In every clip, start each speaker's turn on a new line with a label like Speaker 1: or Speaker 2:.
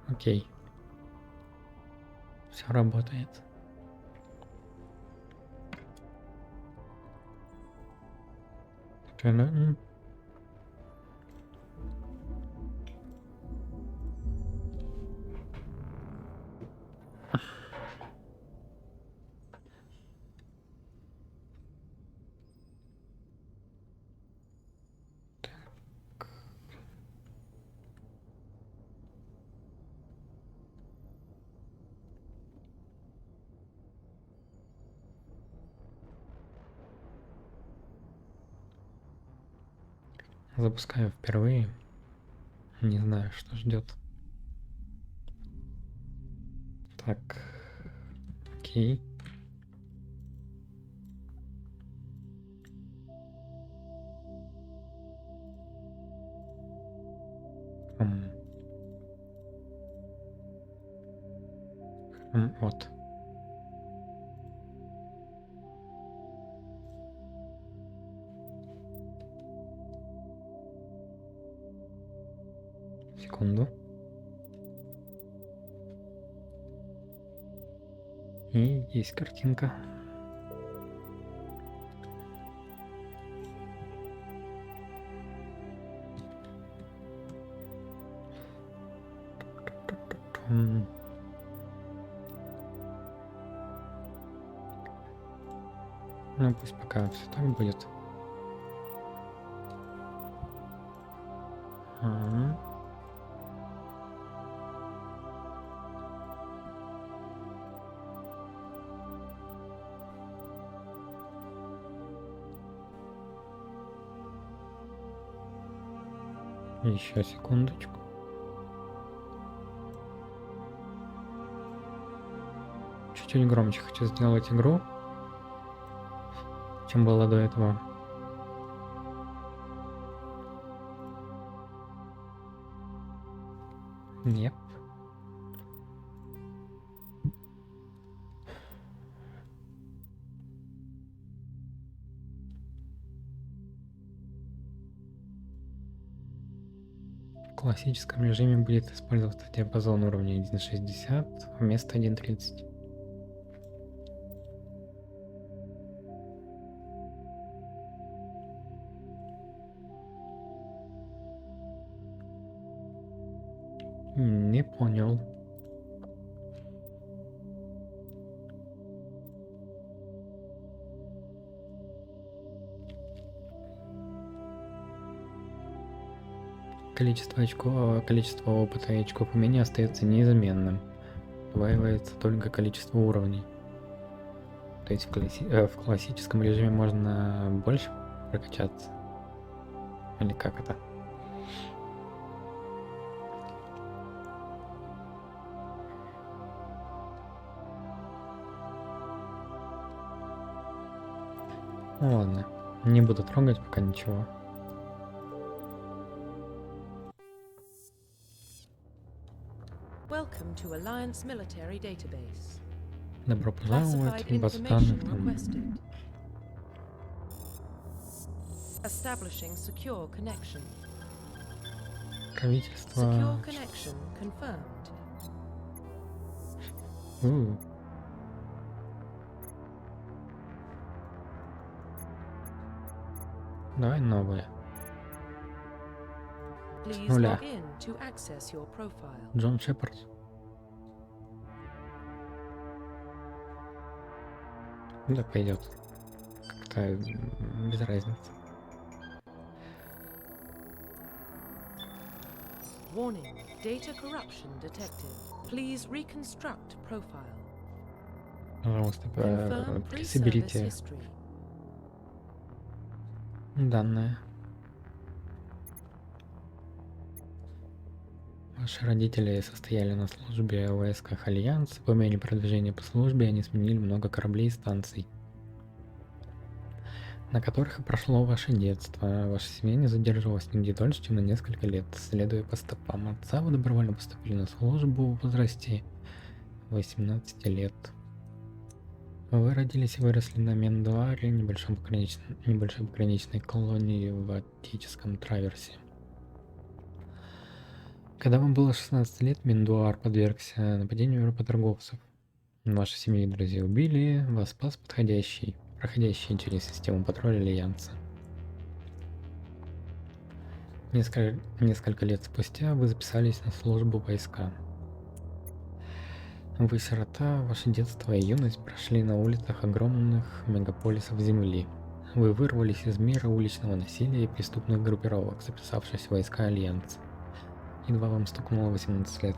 Speaker 1: Окей. Все работает. Та-дам. Запускаю впервые. Не знаю, что ждет. Так. Окей. Вот. Секунду. И есть картинка. Ну, пусть пока все так будет. Еще секундочку. Чуть-чуть громче хочу сделать игру, чем было до этого. Нет. В классическом режиме будет использоваться диапазон уровня 1.60 вместо 1.30. Не понял. Количество опыта и очков умений остается неизменным. Удваивается только количество уровней. То есть в классическом режиме можно больше прокачаться? Или как это? Ну ладно, не буду трогать пока ничего.
Speaker 2: Welcome to Alliance Military Database.
Speaker 1: Добро пожаловать
Speaker 2: Classified
Speaker 1: в базу
Speaker 2: information
Speaker 1: данных.
Speaker 2: requested. Establishing secure connection.
Speaker 1: Правительство.
Speaker 2: Secure connection confirmed.
Speaker 1: Давай новое.
Speaker 2: Please
Speaker 1: нуля.
Speaker 2: log in to access your profile.
Speaker 1: Джон Шепард. Да, пойдет. Как-то без разницы.
Speaker 2: Warning, data corruption detected. Please reconstruct profile.
Speaker 1: Пожалуйста,
Speaker 2: Confirm pre-service
Speaker 1: присоберите
Speaker 2: history.
Speaker 1: данные. Ваши родители состояли на службе в войсках Альянса. По мере продвижения по службе они сменили много кораблей и станций, на которых и прошло ваше детство. Ваша семья не задерживалась нигде дольше, чем на несколько лет. Следуя по стопам отца, вы добровольно поступили на службу в возрасте 18 лет. Вы родились и выросли на Мендуаре, небольшой пограничной колонии в Отеческом Траверсе. Когда вам было 16 лет, Мендуар подвергся нападению работорговцев. Ваши семьи и друзья убили, вас спас проходящий через систему патруля Альянса. Несколько лет спустя вы записались на службу в войска. Вы сирота, ваше детство и юность прошли на улицах огромных мегаполисов Земли. Вы вырвались из мира уличного насилия и преступных группировок, записавшись в войска Альянса. Едва вам стукнуло 18 лет.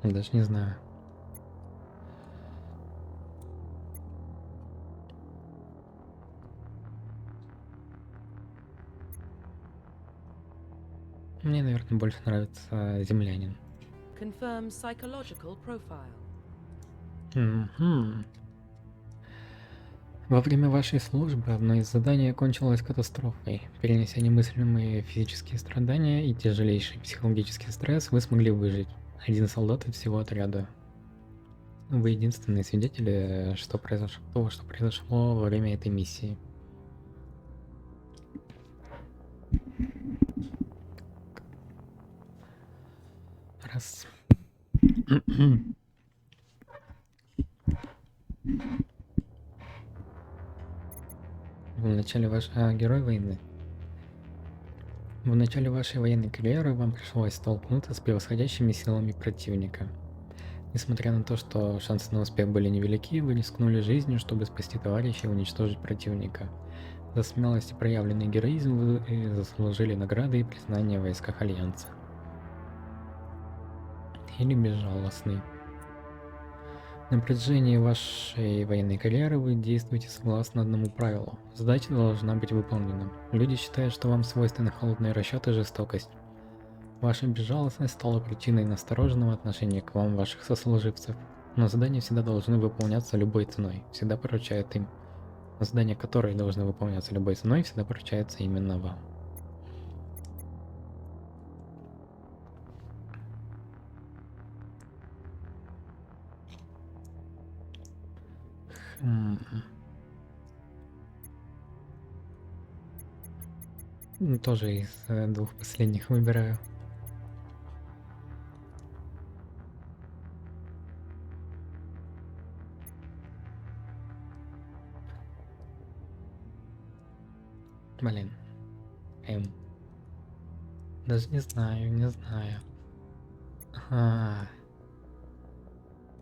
Speaker 1: Даже не знаю. Мне, наверное, больше нравится землянин.
Speaker 2: Confirm psychological profile.
Speaker 1: Во время вашей службы одно из заданий окончилось катастрофой. Перенеся немыслимые физические страдания и тяжелейший психологический стресс, вы смогли выжить. Один солдат из всего отряда. Вы единственные свидетели, что произошло во время этой миссии. Раз. В начале герой войны. В начале вашей военной карьеры вам пришлось столкнуться с превосходящими силами противника. Несмотря на то, что шансы на успех были невелики, вы рискнули жизнью, чтобы спасти товарища и уничтожить противника. За смелость и проявленный героизм вы заслужили награды и признание в войсках Альянса. Или безжалостный. На протяжении вашей военной карьеры вы действуете согласно одному правилу. Задача должна быть выполнена. Люди считают, что вам свойственны холодный расчет и жестокость. Ваша безжалостность стала причиной настороженного отношения к вам ваших сослуживцев. Но задания всегда должны выполняться любой ценой. Всегда поручают им. Но задания, которые должны выполняться любой ценой, всегда поручаются именно вам. Тоже из двух последних выбираю. Блин. Даже не знаю, не знаю.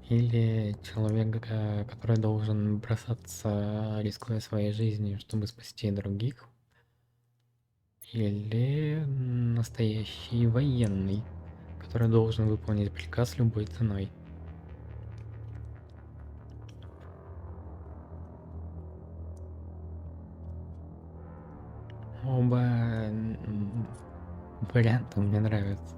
Speaker 1: Или человек, который должен бросаться, рискуя своей жизнью, чтобы спасти других. Или настоящий военный, который должен выполнить приказ любой ценой. Оба варианта мне нравятся.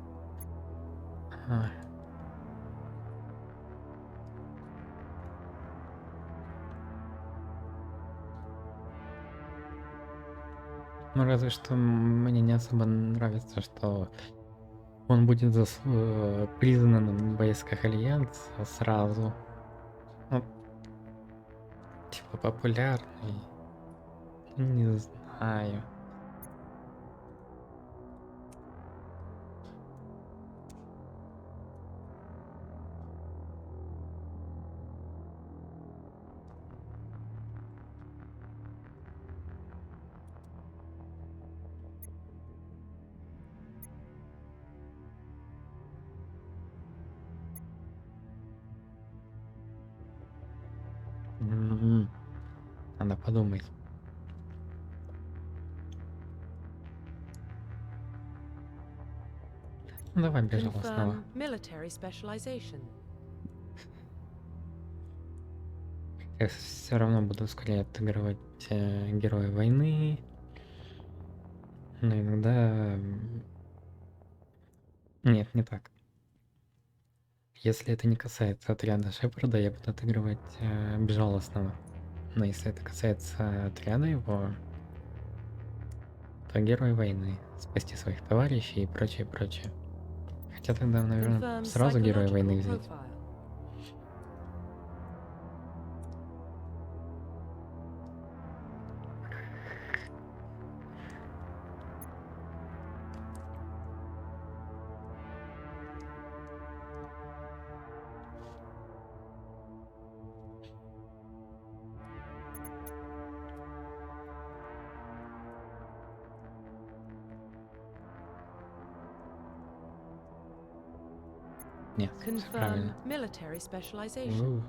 Speaker 1: Ну, разве что мне не особо нравится, что он будет признан в войсках Альянса сразу. Ну, типа популярный. Не знаю. Надо подумать. Ну, давай безжалостного.
Speaker 2: Confirm military specialization.
Speaker 1: Я все равно буду скорее отыгрывать героя войны. Но иногда... Нет, не так. Если это не касается отряда Шепарда, я буду отыгрывать безжалостного. Но если это касается отряда его, то герой войны. Спасти своих товарищей и прочее, прочее. Хотя тогда, наверное,
Speaker 2: Confirm
Speaker 1: сразу героя войны
Speaker 2: psychological
Speaker 1: взять.
Speaker 2: profile.
Speaker 1: Нет, всё
Speaker 2: Confirm
Speaker 1: правильно.
Speaker 2: military specialization.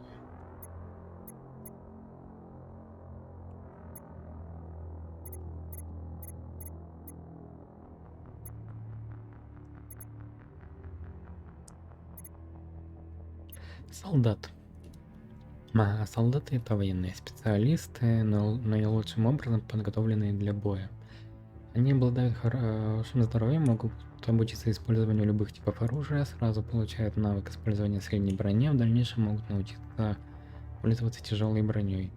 Speaker 1: Солдат. Солдаты — это военные специалисты, наилучшим образом подготовленные для боя. Они обладают хорошим здоровьем, могут обучиться использованию любых типов оружия, сразу получают навык использования средней брони, а в дальнейшем могут научиться пользоваться тяжелой броней.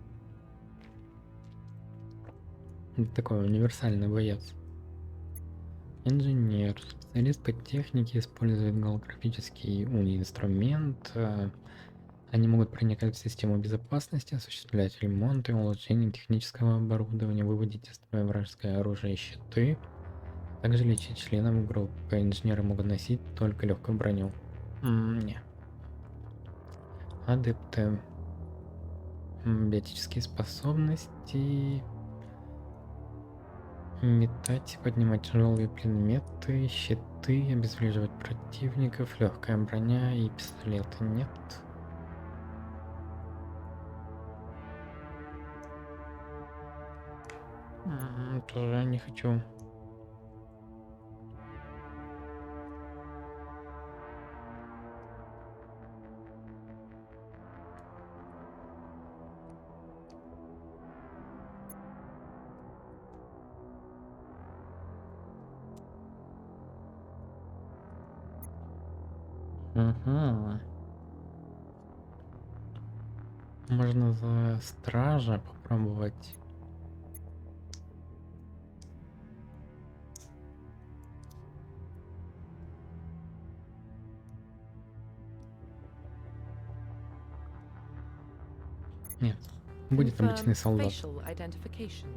Speaker 1: Это такой универсальный боец. Инженер. Специалист по технике, использует голографический инструмент. Они могут проникать в систему безопасности, осуществлять ремонт и улучшение технического оборудования, выводить из строя вражеское оружие и щиты. Также лечить членов группы. Инженеры могут носить только легкую броню. Не. Адепты. Биотические способности. Метать, поднимать тяжелые предметы, щиты, обезвреживать противников, легкая броня и пистолеты. Нет. Тоже не хочу. Можно за стража попробовать. Нет, будет
Speaker 2: Confirm
Speaker 1: обычный солдат.
Speaker 2: facial identification.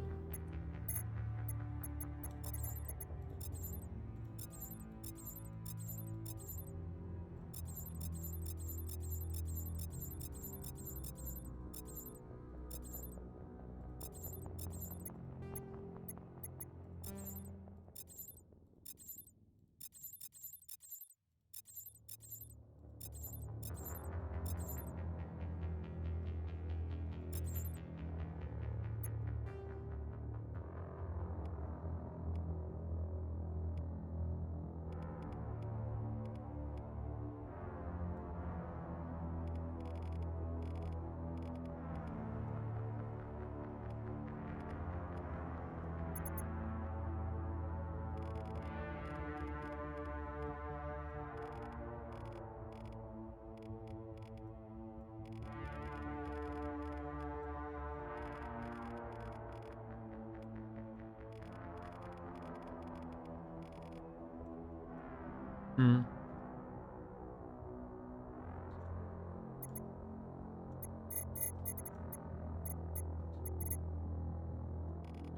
Speaker 1: М.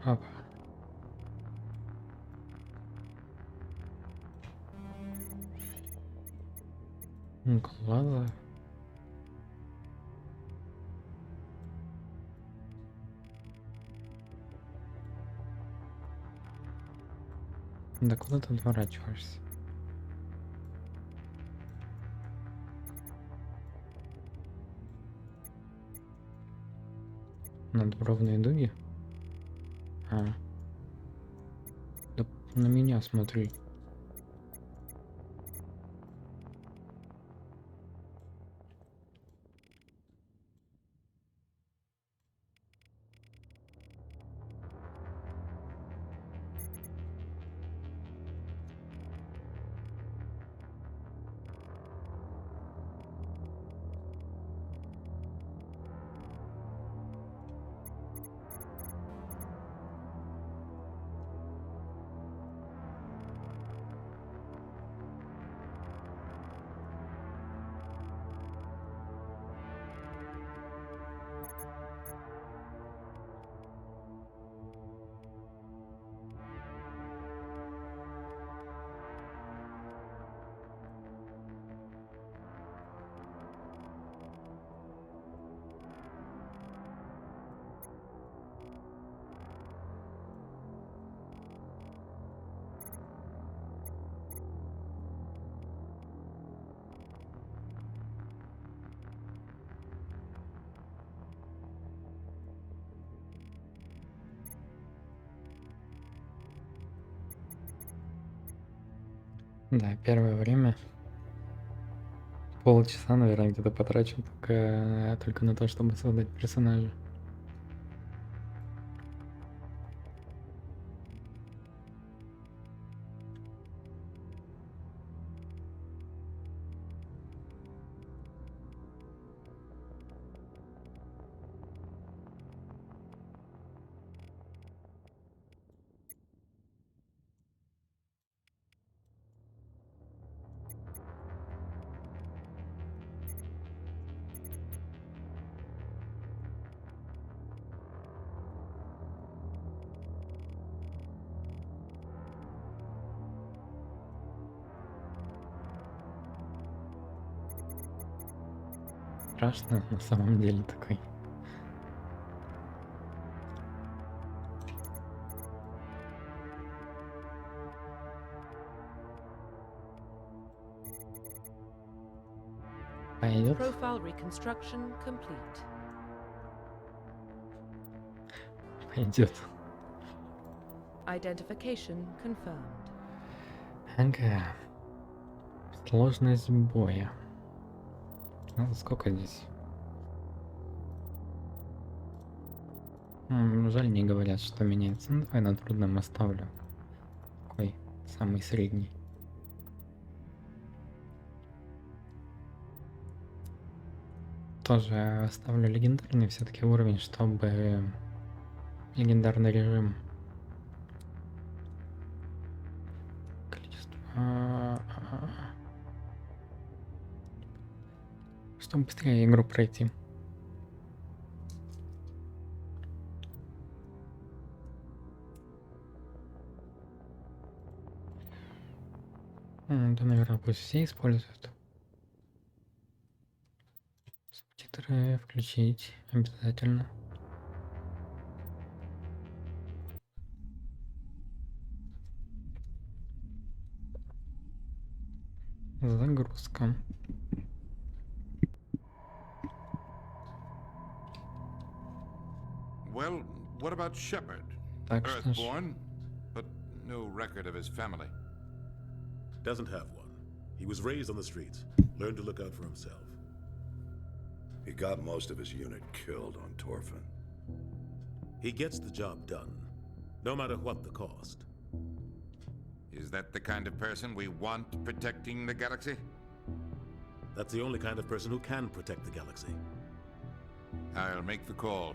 Speaker 1: Опа. Глаза. Да куда ты отворачиваешься? Надбровные дуги? А. Да на меня смотри. Да, первое время полчаса, наверное, где-то потрачу только на то, чтобы создать персонажа. Страшно на самом деле такой. Пойдет?
Speaker 2: Profile reconstruction complete.
Speaker 1: Пойдет.
Speaker 2: Identification confirmed.
Speaker 1: Ага. Сложность боя. Ну, сколько здесь? Жаль, не говорят, что меняется. Ну, давай на трудном оставлю. Такой самый средний. Тоже оставлю легендарный все-таки уровень, чтобы легендарный режим. Количество. Чтобы быстрее игру пройти. Да, наверное, пусть все используют. Субтитры включить обязательно. Загрузка.
Speaker 3: Well, what about Shepard?
Speaker 1: Так что ж.
Speaker 3: Earthborn, but no record of his family.
Speaker 4: Doesn't have one. He was raised on the streets, learned to look out for himself.
Speaker 5: He got most of his unit killed on Torfin.
Speaker 4: He gets the job done, no matter what the cost.
Speaker 3: Is that the kind of person we want protecting the galaxy?
Speaker 4: That's the only kind of person who can protect the galaxy.
Speaker 3: I'll make the call.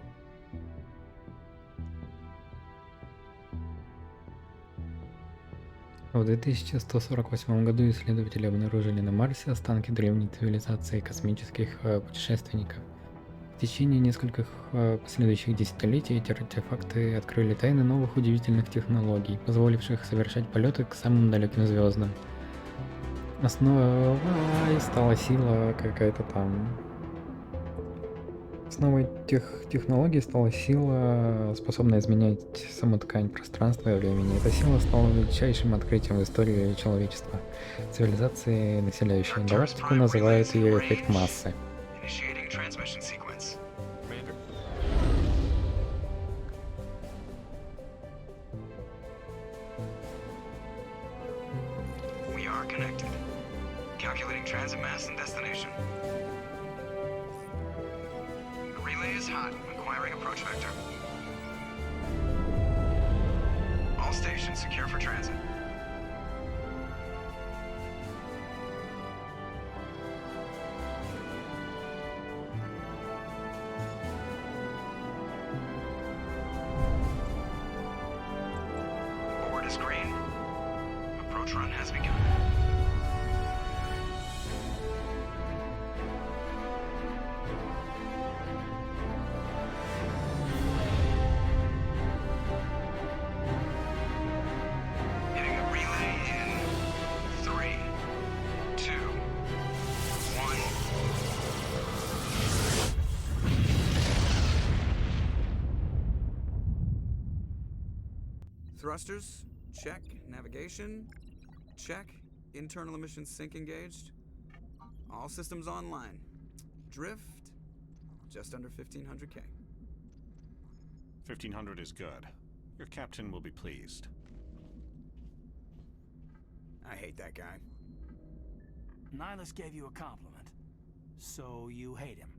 Speaker 1: В 2148 году исследователи обнаружили на Марсе останки древней цивилизации космических путешественников. В течение нескольких последующих десятилетий эти артефакты открыли тайны новых удивительных технологий, позволивших совершать полеты к самым далеким звездам. Основой стала сила какая-то там. Основой тех технологий стала сила, способная изменять саму ткань пространства и времени. Эта сила стала величайшим открытием в истории человечества. Цивилизации, населяющие галактику, называют ее эффект массы.
Speaker 6: Thrusters, check. Navigation, check. Internal emissions sync engaged. All systems online. Drift, just under 1500K.
Speaker 7: 1500 is good. Your captain will be pleased.
Speaker 6: I hate that guy.
Speaker 8: Nihilus gave you a compliment, so you hate him.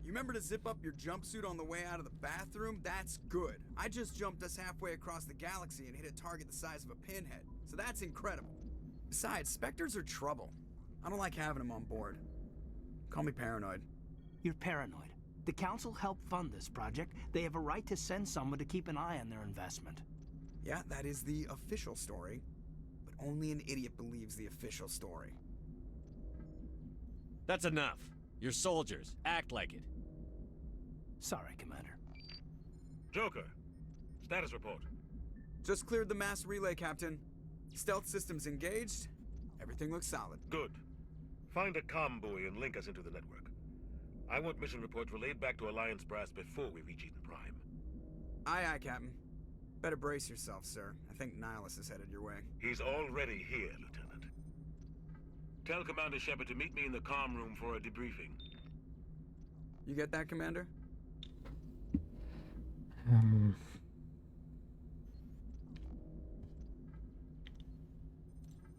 Speaker 6: You remember to zip up your jumpsuit on the way out of the bathroom? That's good. I just jumped us halfway across the galaxy and hit a target the size of a pinhead, so that's incredible. Besides, Spectres are trouble. I don't like having them on board. Call me paranoid.
Speaker 8: You're paranoid. The Council helped fund this project. They have a right to send someone to keep an eye on their investment.
Speaker 6: Yeah, that is the official story, but only an idiot believes the official story.
Speaker 9: That's enough. You're soldiers. Act like it.
Speaker 8: Sorry, Commander.
Speaker 4: Joker, status report.
Speaker 6: Just cleared the mass relay, Captain. Stealth systems engaged. Everything looks solid.
Speaker 4: Good. Find a comm buoy and link us into the network. I want mission reports relayed back to Alliance brass before we reach Eden Prime.
Speaker 6: Aye, aye, Captain. Better brace yourself, sir. I think Nihilus is headed your way.
Speaker 4: He's already here, Lieutenant. Tell Commander Shepard to meet me in the comm room for a debriefing.
Speaker 6: You get that, Commander?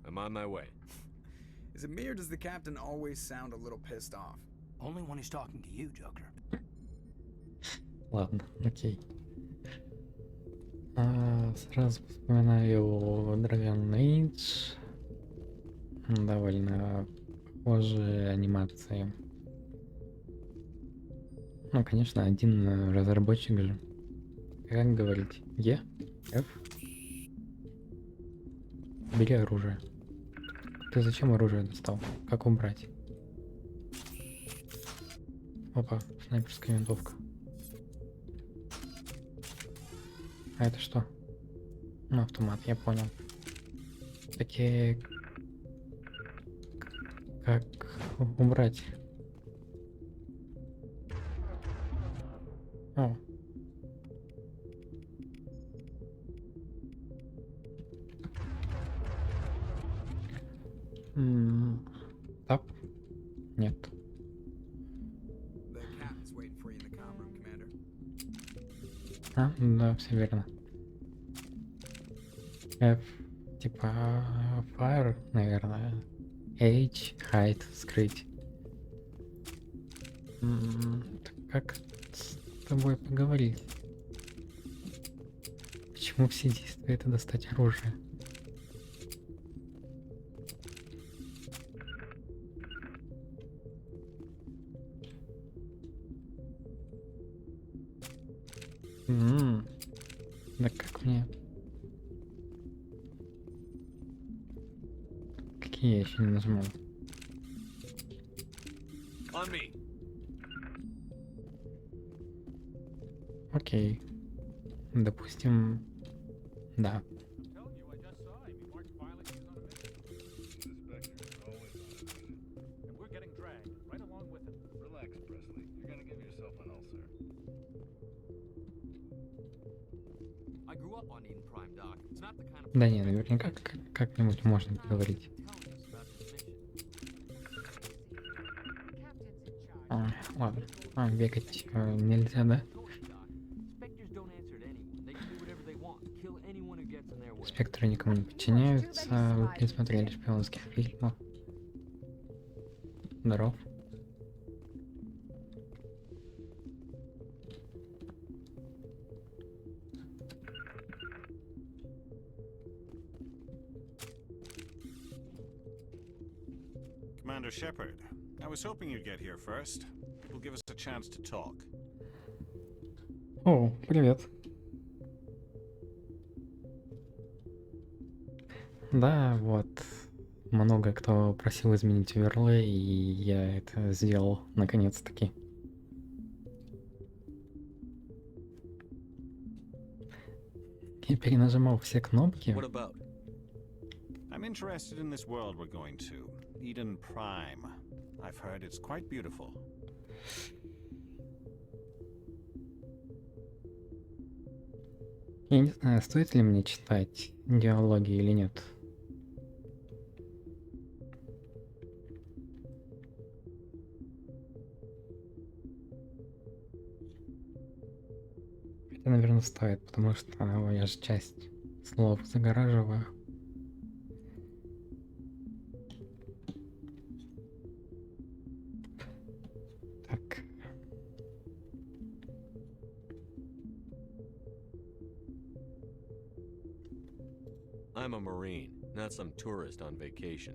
Speaker 9: I'm on my way.
Speaker 6: Is it me or does the captain always sound a little pissed off?
Speaker 8: Only when he's talking to you, Joker.
Speaker 1: Ладно, окей. Сразу вспоминаю Dragon Age. Довольно похожие анимации. Ну, конечно, один разработчик же. Как говорить? Е? F? Бери оружие. Ты зачем оружие достал? Как убрать? Опа, снайперская винтовка. А это что? Ну, автомат, я понял. Такие... Как убрать? О. Тап? Нет.
Speaker 6: The captain's waiting for you in the comm room, Commander.
Speaker 1: Да, все верно. F, типа fire, наверное. H, hide, скрыть. Как с тобой поговорить? Почему все действия это достать оружие? Да как мне? Я еще не нажимал.
Speaker 9: On me.
Speaker 1: Окей. Допустим, да. Да не, наверняка как-нибудь можно поговорить. Ладно. Бегать нельзя, да? Спектры никому не подчиняются. Вы пересмотрели шпионских фильмов. Здоров.
Speaker 7: Commander Shepard, I was hoping you'd get here first. It will give us a chance to talk.
Speaker 1: О, привет. Да, вот. Много кто просил изменить оверлей, и я это сделал наконец-таки. Я перенажимал все кнопки.
Speaker 9: What about?
Speaker 7: I'm interested in this world we're going to, Eden Prime. I've heard it's quite beautiful.
Speaker 1: Я не знаю, стоит ли мне читать диалоги или нет. Хотя, наверное, стоит, потому что я же часть слов загораживаю. Так.
Speaker 9: I'm a Marine, not some tourist on vacation.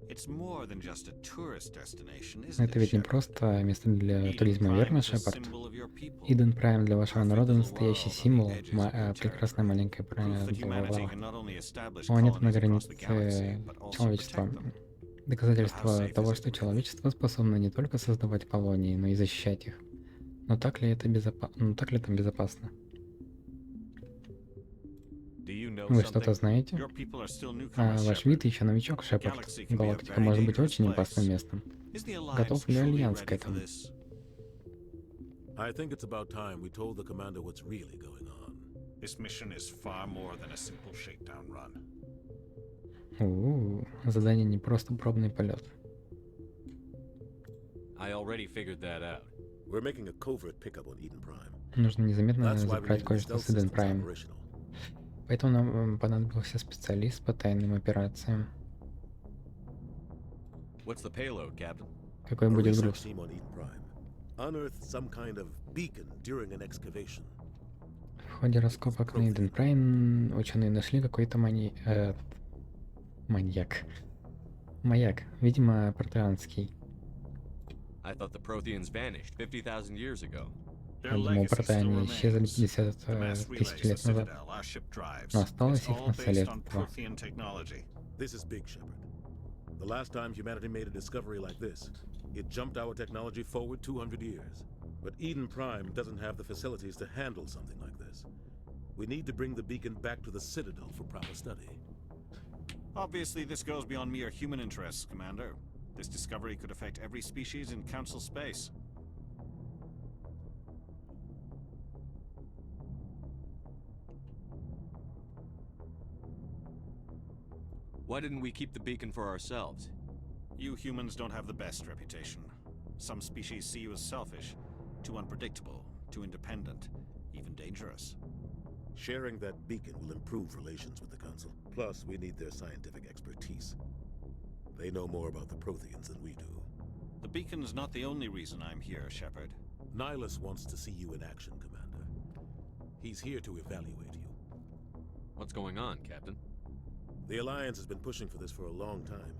Speaker 7: It's more than just a tourist destination, isn't
Speaker 1: Это
Speaker 7: it,
Speaker 1: ведь не
Speaker 7: Shepard?
Speaker 1: просто место для
Speaker 7: Eden
Speaker 1: туризма,
Speaker 7: Prime
Speaker 1: верно,
Speaker 7: is a
Speaker 1: Шепард?
Speaker 7: symbol of your people.
Speaker 1: Иден Прайм для вашего народа
Speaker 7: Perfect little
Speaker 1: настоящий
Speaker 7: world on the
Speaker 1: символ,
Speaker 7: edges of your
Speaker 1: прекрасная
Speaker 7: territory.
Speaker 1: маленькая
Speaker 7: Proof that humanity
Speaker 1: планета.
Speaker 7: can not only establish
Speaker 1: Планета на
Speaker 7: colonies across
Speaker 1: границе
Speaker 7: the galaxy, but also
Speaker 1: человечества.
Speaker 7: protect them.
Speaker 1: Доказательство
Speaker 7: safe
Speaker 1: того,
Speaker 7: is it
Speaker 1: что
Speaker 7: really?
Speaker 1: человечество способно не только создавать колонии, но и защищать их. Но так ли это безопасно?
Speaker 9: Do you know
Speaker 1: Вы что-то
Speaker 9: something?
Speaker 1: знаете?
Speaker 7: Your people are still newcomers,
Speaker 1: Ваш
Speaker 7: Shepard.
Speaker 1: вид еще новичок, Шепард. Галактика может быть очень опасным местом.
Speaker 7: Is the Alliance
Speaker 1: Готов ли
Speaker 7: truly
Speaker 1: Альянс к
Speaker 7: ready for
Speaker 1: этому?
Speaker 7: this?
Speaker 4: I think it's about time we told the commander what's really going on.
Speaker 7: This mission is far more than a simple shakedown run.
Speaker 1: Задание не просто пробный полет.
Speaker 9: I already figured that out.
Speaker 4: We're making a covert pickup on Eden Prime.
Speaker 1: Нужно незаметно
Speaker 4: That's why we
Speaker 1: забрать
Speaker 4: needed the
Speaker 1: кое-что
Speaker 4: stealth
Speaker 1: с Иден
Speaker 4: systems
Speaker 1: Прайм.
Speaker 4: operational.
Speaker 1: Поэтому нам понадобился специалист по тайным операциям.
Speaker 9: What's the payload, Captain?
Speaker 1: Какой
Speaker 4: A
Speaker 1: будет
Speaker 4: research
Speaker 1: груз?
Speaker 4: team on Eden Prime unearthed some kind of beacon during an excavation.
Speaker 1: В ходе раскопок на Иден Прайм ученые нашли какой-то маньяк. Маяк, видимо, протеанский.
Speaker 9: I thought the Protheans vanished 50,000 years ago.
Speaker 1: Я думал, протеане исчезли 50 тысяч лет назад. Но осталось их наследство.
Speaker 4: This is big, Shepard. The last time humanity made a discovery like this, it jumped our technology forward 200 years. But Eden Prime doesn't have the facilities to handle something like this. We need to bring the beacon back to the Citadel for proper study.
Speaker 7: Obviously, this goes beyond mere human interests, Commander. This discovery could affect every species in Council space.
Speaker 9: Why didn't we keep the beacon for ourselves?
Speaker 7: You humans don't have the best reputation. Some species see you as selfish, too unpredictable, too independent, even dangerous.
Speaker 4: Sharing that beacon will improve relations with the Council. Plus, we need their scientific expertise. They know more about the Protheans than we do.
Speaker 7: The beacon's not the only reason I'm here, Shepard.
Speaker 4: Nihilus wants to see you in action, Commander. He's here to evaluate you.
Speaker 9: What's going on, Captain?
Speaker 4: The Alliance has been pushing for this for a long time.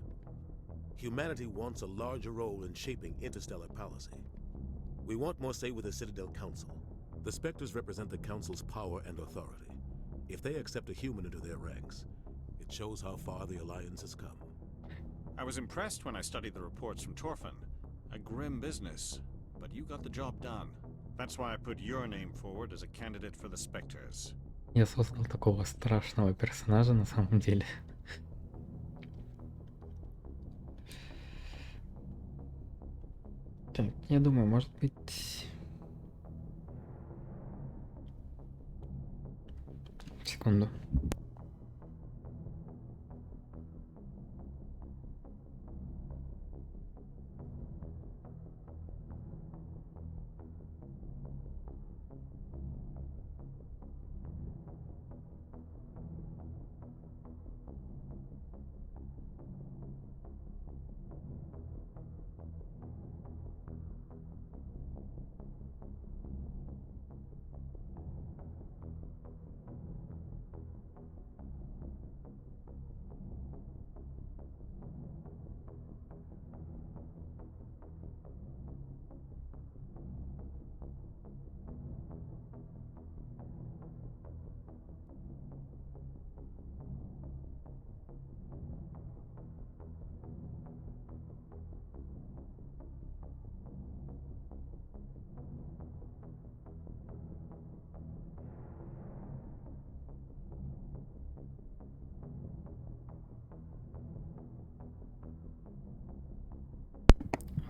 Speaker 4: Humanity wants a larger role in shaping interstellar policy. We want more say with the Citadel Council. The Spectres represent the Council's power and authority. If they accept a human into their ranks, it shows how far the Alliance has come.
Speaker 7: I was impressed when I studied the reports from Torfin. A grim business, but you got the job done. That's why I put your name forward as a candidate for the Spectres.
Speaker 1: Я создал такого страшного персонажа на самом деле. Так, я думаю, может быть... Секунду.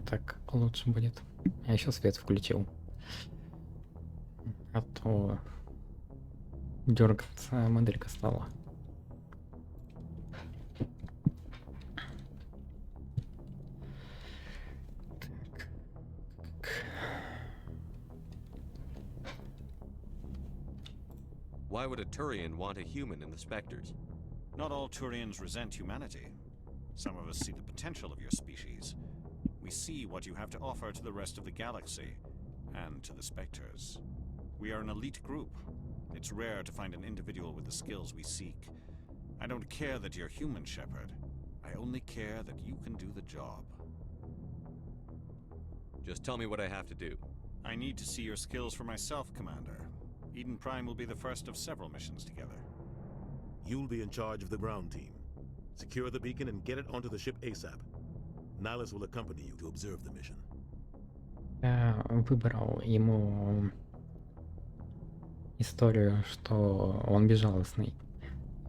Speaker 1: Так лучше будет. Я еще свет включил. А то дергаться моделька стала.
Speaker 9: Why would a Turian want a human in the Spectres?
Speaker 7: Not all Turians resent humanity. Some of us see the potential of your species. We see what you have to offer to the rest of the galaxy, and to the Spectres. We are an elite group. It's rare to find an individual with the skills we seek. I don't care that you're human, Shepard. I only care that you can do the job.
Speaker 9: Just tell me what I have to do.
Speaker 7: I need to see your skills for myself, Commander. Eden Prime will be the first of several missions together.
Speaker 4: You'll be in charge of the ground team. Secure the beacon and get it onto the ship ASAP. Nihilus will accompany you to observe the mission.
Speaker 1: Я выбрал ему историю, что он безжалостный,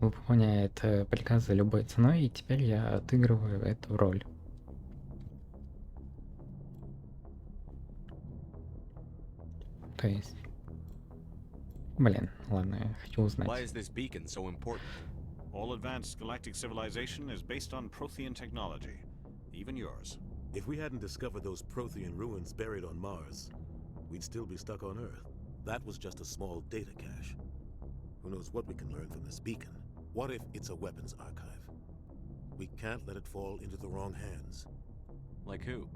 Speaker 1: выполняет приказы любой ценой, и теперь я отыгрываю эту роль. То есть... Блин, ладно, я хочу узнать.
Speaker 9: Why is this beacon so important?
Speaker 7: All advanced galactic civilization is based on Prothean technology. Even yours.
Speaker 4: If we hadn't discovered those Prothean ruins buried on Mars, we'd still be stuck on Earth. That was just a small data cache. Who knows what we can learn from this beacon? What if it's a weapons archive? We can't let it fall into the wrong hands.
Speaker 9: Like who?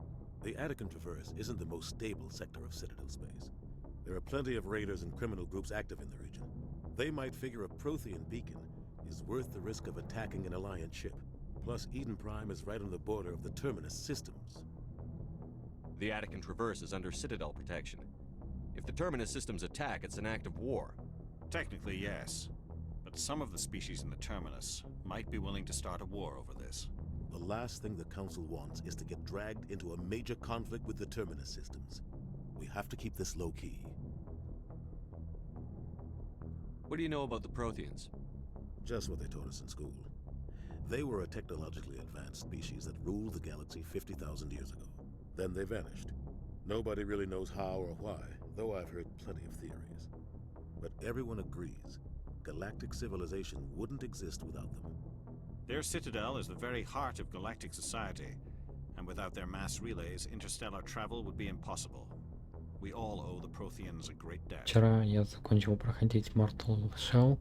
Speaker 4: The Attican Traverse isn't the most stable sector of Citadel space. There are plenty of raiders and criminal groups active in the region. They might figure a Prothean beacon is worth the risk of attacking an Alliance ship. Plus, Eden Prime is right on the border of the Terminus systems.
Speaker 9: The Attican Traverse is under Citadel protection. If the Terminus systems attack, it's an act of war.
Speaker 7: Technically, yes. But some of the species in the Terminus might be willing to start a war over this.
Speaker 4: The last thing the Council wants is to get dragged into a major conflict with the Terminus systems. We have to keep this low-key.
Speaker 9: What do you know about the Protheans?
Speaker 4: Just what they taught us in school. They were a technologically advanced species that ruled the galaxy 50,000 years ago. Then they vanished. Nobody really knows how or why, though I've heard plenty of theories. But everyone agrees, galactic civilization wouldn't exist without them.
Speaker 7: Their citadel is the very heart of galactic society, and without their mass relays, interstellar travel would be impossible. We all owe the Protheans a great debt.
Speaker 1: Вчера я закончил проходить Mortal Shell.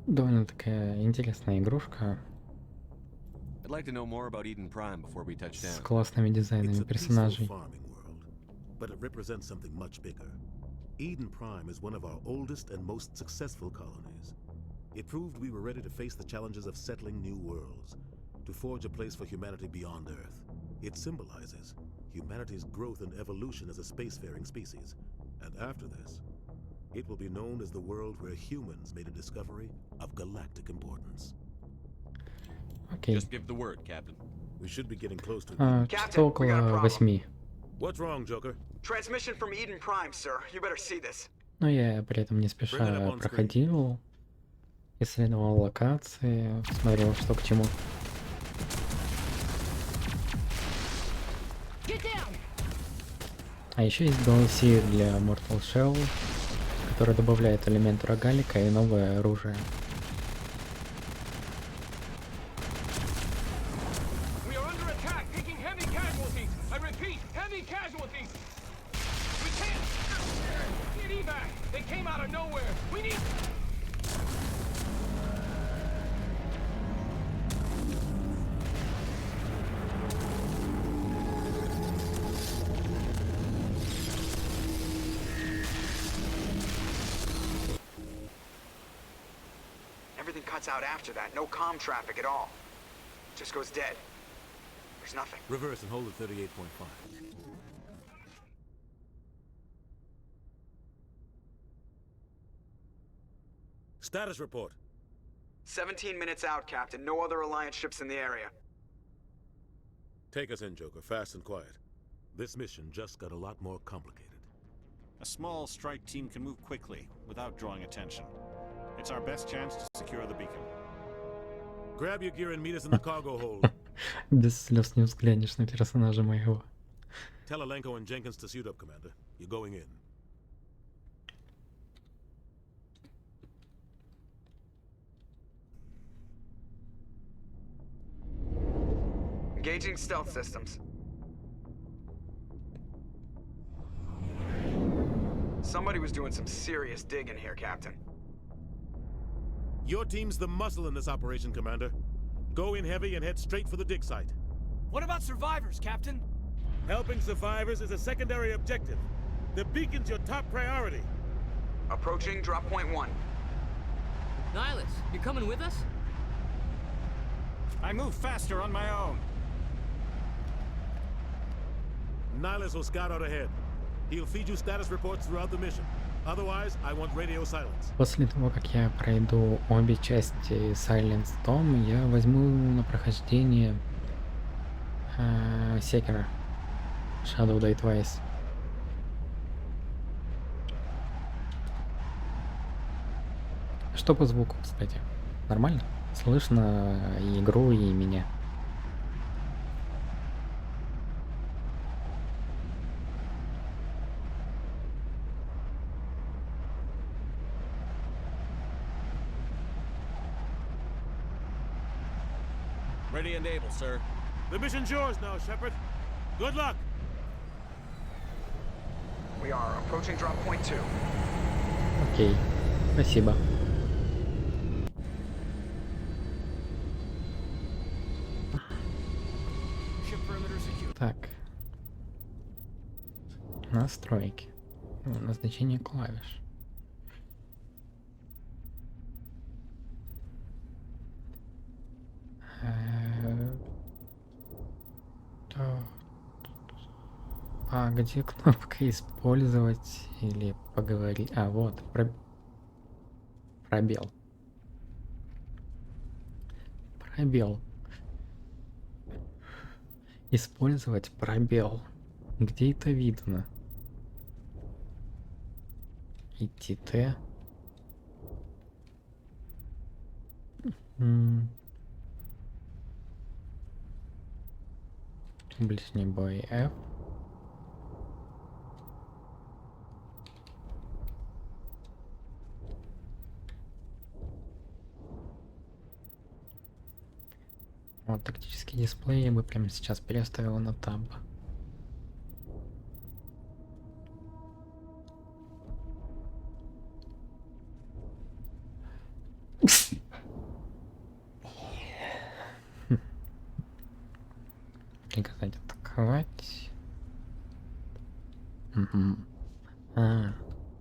Speaker 1: Довольно такая интересная игрушка.
Speaker 9: I'd like to know more about Eden Prime before we touch
Speaker 1: С
Speaker 9: down.
Speaker 1: классными дизайнами персонажей.
Speaker 4: Farming world, but it represents something much bigger. Eden Prime is one of our oldest and most successful colonies. It proved we were ready to face the challenges of settling new worlds, to forge a place for humanity beyond Earth. It symbolizes humanity's growth and evolution as a spacefaring species. And after this, it will be known as the world where humans made a discovery of galactic importance.
Speaker 1: Окей.
Speaker 9: Just give the word, Captain.
Speaker 4: We should be getting close to it.
Speaker 1: Что около 8.
Speaker 4: What's wrong, Joker?
Speaker 6: Transmission from Eden Prime, sir. You better see this.
Speaker 1: Но я при этом не спеша проходил, исследовал локации, смотрел, что к чему. А еще есть DLC для Mortal Shell, который добавляет элемент рогалика и новое оружие.
Speaker 6: Everything cuts out after that. No comm traffic at all. Just goes dead. There's nothing.
Speaker 4: Reverse and hold at 38.5. Status report.
Speaker 6: 17 minutes out, Captain. No other Alliance ships in the area.
Speaker 4: Take us in, Joker, fast and quiet. This mission just got a lot more complicated.
Speaker 7: A small strike team can move quickly, without drawing attention. It's our best chance to secure the beacon.
Speaker 4: Grab your gear and meet us in the cargo hold.
Speaker 1: Без слез не взглянешь на персонажа моего.
Speaker 4: Tell Alenko and Jenkins to suit up, Commander. You're going in.
Speaker 6: Engaging stealth systems. Somebody was doing some serious digging here, Captain.
Speaker 4: Your team's the muscle in this operation, Commander. Go in heavy and head straight for the dig site.
Speaker 8: What about survivors, Captain?
Speaker 4: Helping survivors is a secondary objective. The beacon's your top priority.
Speaker 6: Approaching drop point 1.
Speaker 10: Nihilus, you coming with us?
Speaker 7: I move faster on my own.
Speaker 4: Nihilus will scout out ahead. He'll feed you status reports throughout the mission. Otherwise, I want radio silence.
Speaker 1: После того, как я пройду обе части Silence Tom, я возьму на прохождение Секера. Shadow Die Twice. Что по звуку, кстати? Нормально? Слышно и игру, и меня.
Speaker 9: Ready and able, sir.
Speaker 4: The mission's yours now, Shepard. Good luck.
Speaker 6: We are approaching drop point 2.
Speaker 1: Окей. Спасибо. Так. Настройки. Назначение клавиш. А где кнопка использовать или поговорить? А, вот, пробел. Пробел. Использовать пробел. Где это видно? Идти Т. Ближний бой F. Вот тактический дисплей я бы прямо сейчас переставил на таб. Приказать атаковать. Угу.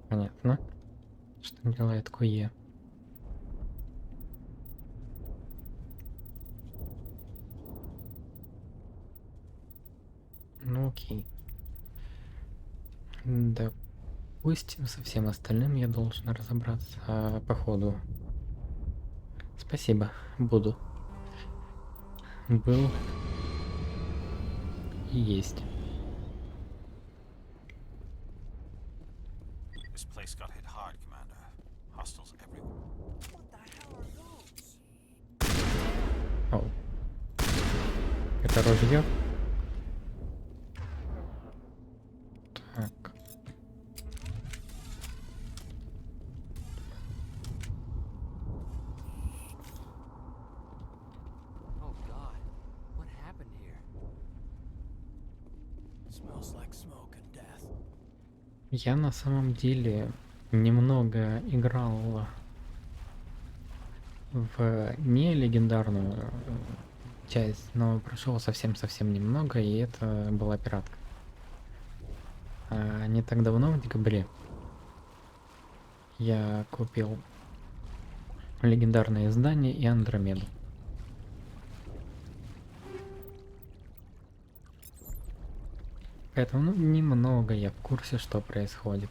Speaker 1: Понятно. Что делает Куе? Ну окей. Допустим, со всем остальным я должен разобраться по ходу. Спасибо, буду. был и есть.
Speaker 7: This place got hit hard, Commander. Hostiles everywhere.
Speaker 1: Оу. Это ружье? Так.
Speaker 10: Oh God, what happened here?
Speaker 8: Smells like smoke and death.
Speaker 1: Я на самом деле немного играл в не легендарную часть, но прошел совсем-совсем немного, и это была пиратка. А не так давно, в декабре, я купил легендарное издание и Андромеду. Поэтому, ну, немного я в курсе, что происходит.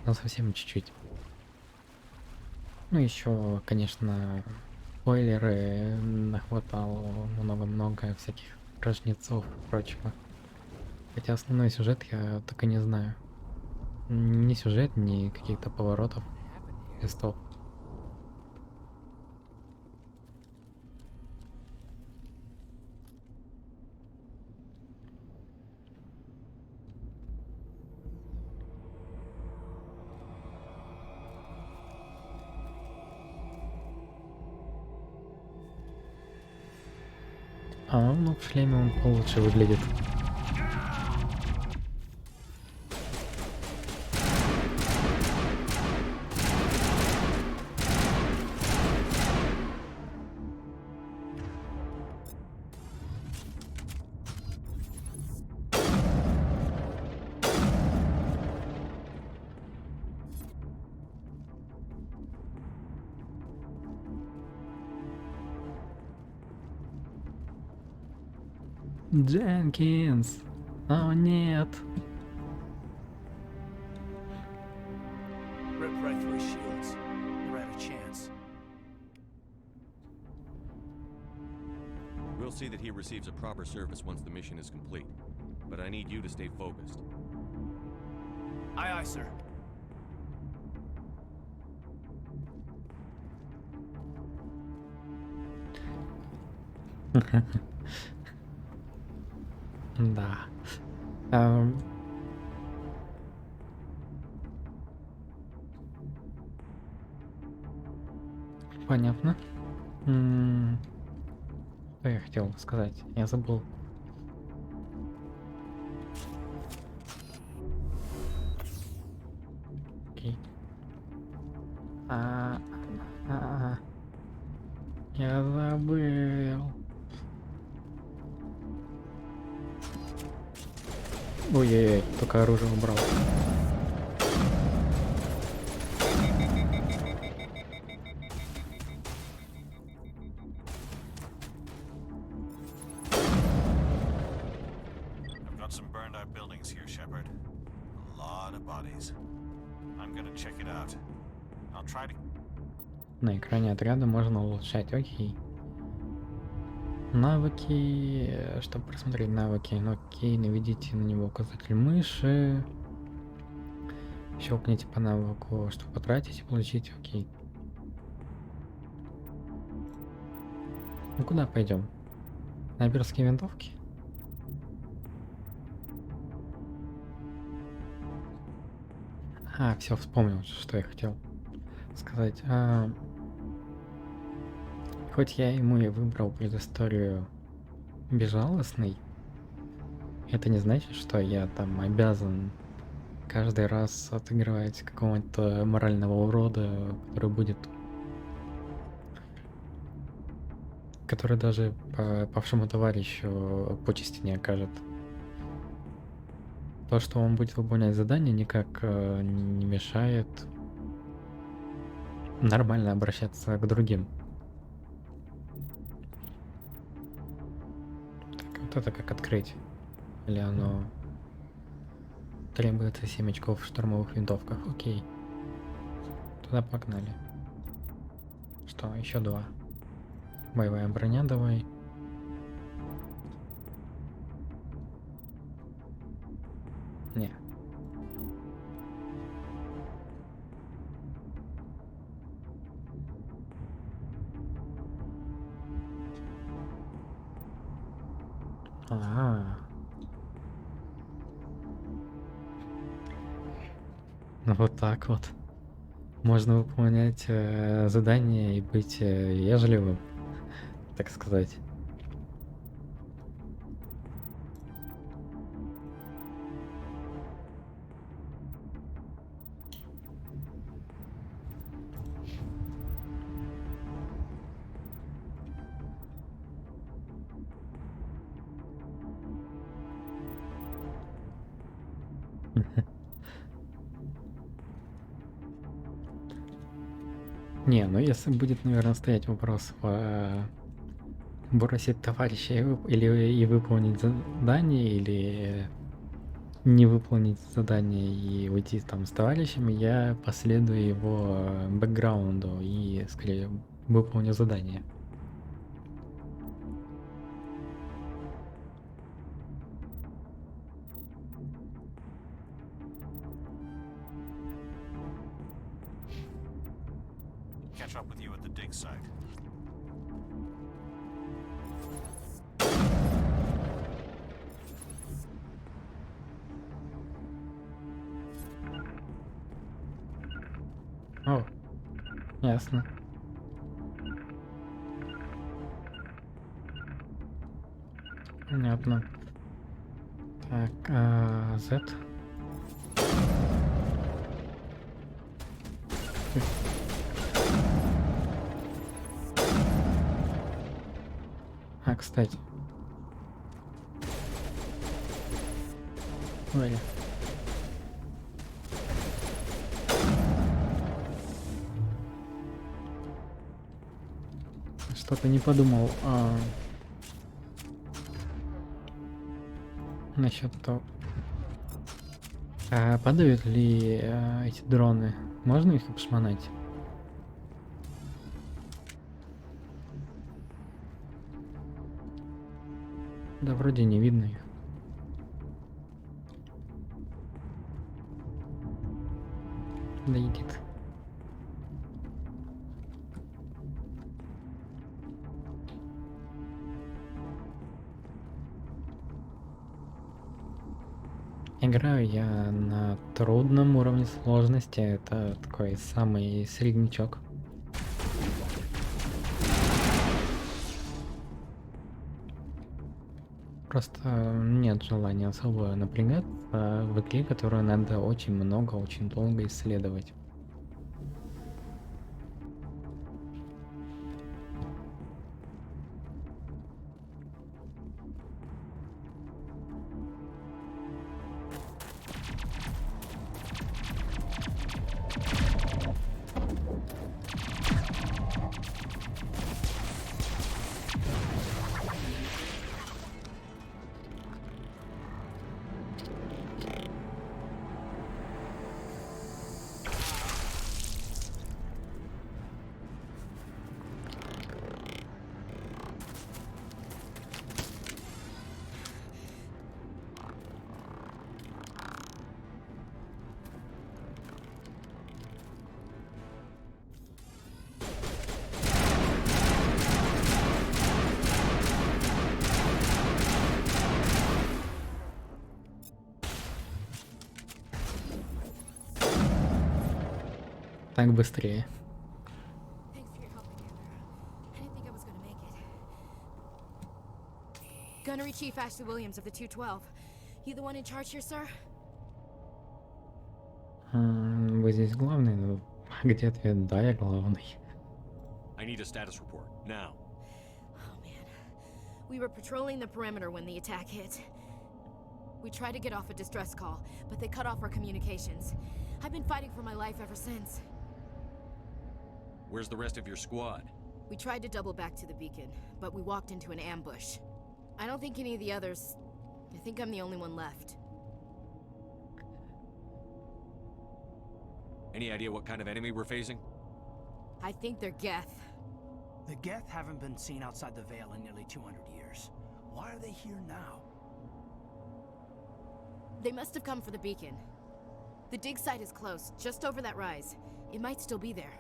Speaker 1: Но совсем чуть-чуть. Ну, еще, конечно, спойлеры нахватал много-много всяких рожнецов и прочего. Хотя основной сюжет я так и не знаю. Ни сюжет, ни каких-то поворотов, листов. А, ну в шлеме он получше выглядит. Дженкинс! О нет!
Speaker 8: Rip right through his shields. Never had a chance.
Speaker 9: We'll see that he receives a proper service once the mission is complete. But I need you to stay focused.
Speaker 8: Aye, aye, sir.
Speaker 1: Да. Понятно. Что я хотел сказать? Я забыл. Окей. Я забыл. Ой-ой-ой, только оружие убрал.
Speaker 7: I've got some burned out buildings here, Shepard. A lot of bodies. I'm gonna check it out. I'll try to...
Speaker 1: На экране отряда можно улучшать, окей. Навыки, чтобы просмотреть навыки, ну окей, наведите на него указатель мыши. Щелкните по навыку, чтобы потратить и получить, окей. Ну куда пойдем? Снайперские винтовки? А, все, вспомнил, что я хотел сказать. Хоть я ему и выбрал предысторию безжалостной, это не значит, что я там обязан каждый раз отыгрывать какого-то морального урода, который даже павшему товарищу почести не окажет. То, что он будет выполнять задание, никак не мешает нормально обращаться к другим. Так, вот это как открыть? Или оно требуется 7 очков в штурмовых винтовках? Окей. Туда погнали. Что, еще 2. Боевая броня давай. Не. Ага. Ну вот так вот. Можно выполнять задания и быть вежливым, так сказать. Не, ну если будет, наверное, стоять вопрос бросить товарища или выполнить задание, или не выполнить задание и уйти там с товарищами, я последую его бэкграунду и скорее выполню задание.
Speaker 7: Catch up with you at the dig site.
Speaker 1: О, ясно. Понятно. Так, Z. А, кстати. Ой. Что-то не подумал насчет того. Падают ли эти дроны? Можно их обшмонать? Да вроде не видно их. Да идет. Играю я на трудном уровне сложности, это такой самый среднячок. Просто нет желания особо напрягаться в игре, которую надо очень много, очень долго исследовать. Так быстрее.
Speaker 11: Thanks for your help again. I didn't think I was gonna make it. Gunnery Chief Ashley Williams of the 212. You the one in charge here, sir?
Speaker 1: Вы здесь главный, но где ответ? Да, я главный.
Speaker 9: I need a status report, now.
Speaker 11: Oh man. We were patrolling the perimeter when the attack hit. We tried to get off a distress call, but they cut off our communications. I've been fighting for my life ever since.
Speaker 9: Where's the rest of your squad?
Speaker 11: We tried to double back to the beacon, but we walked into an ambush. I don't think any of the others... I think I'm the only one left.
Speaker 9: Any idea what kind of enemy we're facing?
Speaker 11: I think they're Geth.
Speaker 8: The Geth haven't been seen outside the Veil in nearly 200 years. Why are they here now?
Speaker 11: They must have come for the beacon. The dig site is close, just over that rise. It might still be there.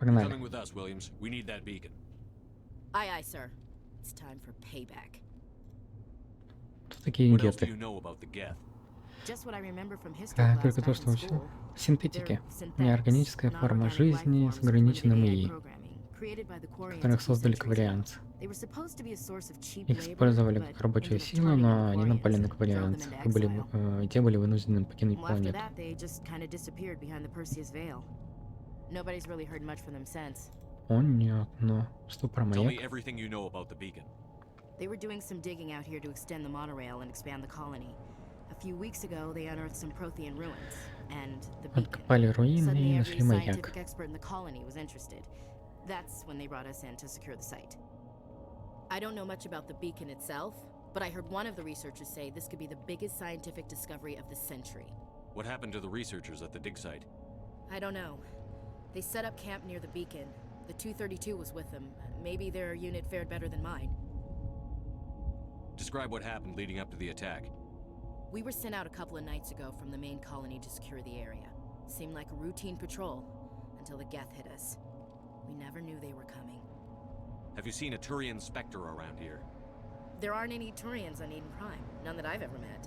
Speaker 9: You're coming with us, Williams. We need that beacon.
Speaker 11: Aye, aye, sir. It's time for payback.
Speaker 1: Кто такие
Speaker 9: What else do
Speaker 1: геты?
Speaker 9: you know about the Geth?
Speaker 11: Just what I remember from history class
Speaker 1: Только то,
Speaker 11: back
Speaker 1: что
Speaker 11: in
Speaker 1: все
Speaker 11: school.
Speaker 1: синтетики.
Speaker 11: They're
Speaker 1: Неорганическая
Speaker 11: synthetics,
Speaker 1: форма
Speaker 11: non-organic
Speaker 1: жизни
Speaker 11: life
Speaker 1: с
Speaker 11: forms
Speaker 1: ограниченным
Speaker 11: with
Speaker 1: ИИ,
Speaker 11: programming, created by the Quarians
Speaker 1: которых
Speaker 11: a few
Speaker 1: создали
Speaker 11: centuries ago.
Speaker 1: кварианцы.
Speaker 11: They were supposed to be a source of cheap
Speaker 1: Их
Speaker 11: labor,
Speaker 1: использовали
Speaker 11: but
Speaker 1: как рабочую
Speaker 11: ended up
Speaker 1: силу,
Speaker 11: turning
Speaker 1: но
Speaker 11: on
Speaker 1: они напали на
Speaker 11: Quarians and drove them
Speaker 1: кварианцев,
Speaker 11: into
Speaker 1: и
Speaker 11: exile.
Speaker 1: те были вынуждены покинуть
Speaker 11: Well, after
Speaker 1: планету.
Speaker 11: that, they just kind of disappeared behind the Perseus Veil. Nobody's really heard much from them since.
Speaker 1: Понятно. Что про
Speaker 9: Tell me
Speaker 1: маяк?
Speaker 9: everything you know about the beacon.
Speaker 11: They were doing some digging out here to extend the monorail and expand the colony. A few weeks ago, they unearthed some Prothean ruins and the beacon.
Speaker 1: Откопали руины
Speaker 11: Suddenly,
Speaker 1: и
Speaker 11: every
Speaker 1: нашли маяк.
Speaker 11: scientific expert in the colony was interested. That's when they brought us in to secure the site. I don't know much about the beacon itself, but I heard one of the researchers say this could be the biggest scientific discovery of the century.
Speaker 9: What happened to the researchers at the dig site?
Speaker 11: I don't know. They set up camp near the beacon. The 232 was with them. Maybe their unit fared better than mine.
Speaker 9: Describe what happened leading up to the attack.
Speaker 11: We were sent out a couple of nights ago from the main colony to secure the area. Seemed like a routine patrol until the Geth hit us. We never knew they were coming.
Speaker 9: Have you seen a Turian Spectre around here?
Speaker 11: There aren't any Turians on Eden Prime. None that I've ever met.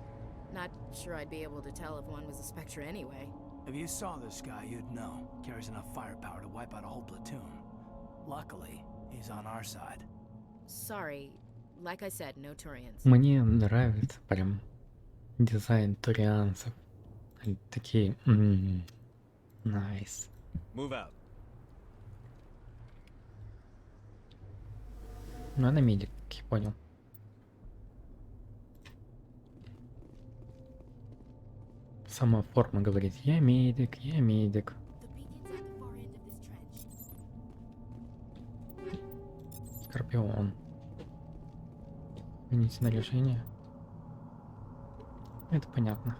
Speaker 11: Not sure I'd be able to tell if one was a Spectre anyway.
Speaker 8: If you saw this guy, you'd know. Carries enough firepower to wipe out a whole platoon. Luckily, he's on our side.
Speaker 11: Sorry. Like I said, no Turians.
Speaker 1: Мне нравится прям дизайн турианцев. Они такие... Найс.
Speaker 9: Move out.
Speaker 1: Ну, она медик, как я понял. Сама форма говорит: я медик, я медик. Скорпион. Сменить снаряжение. Это понятно.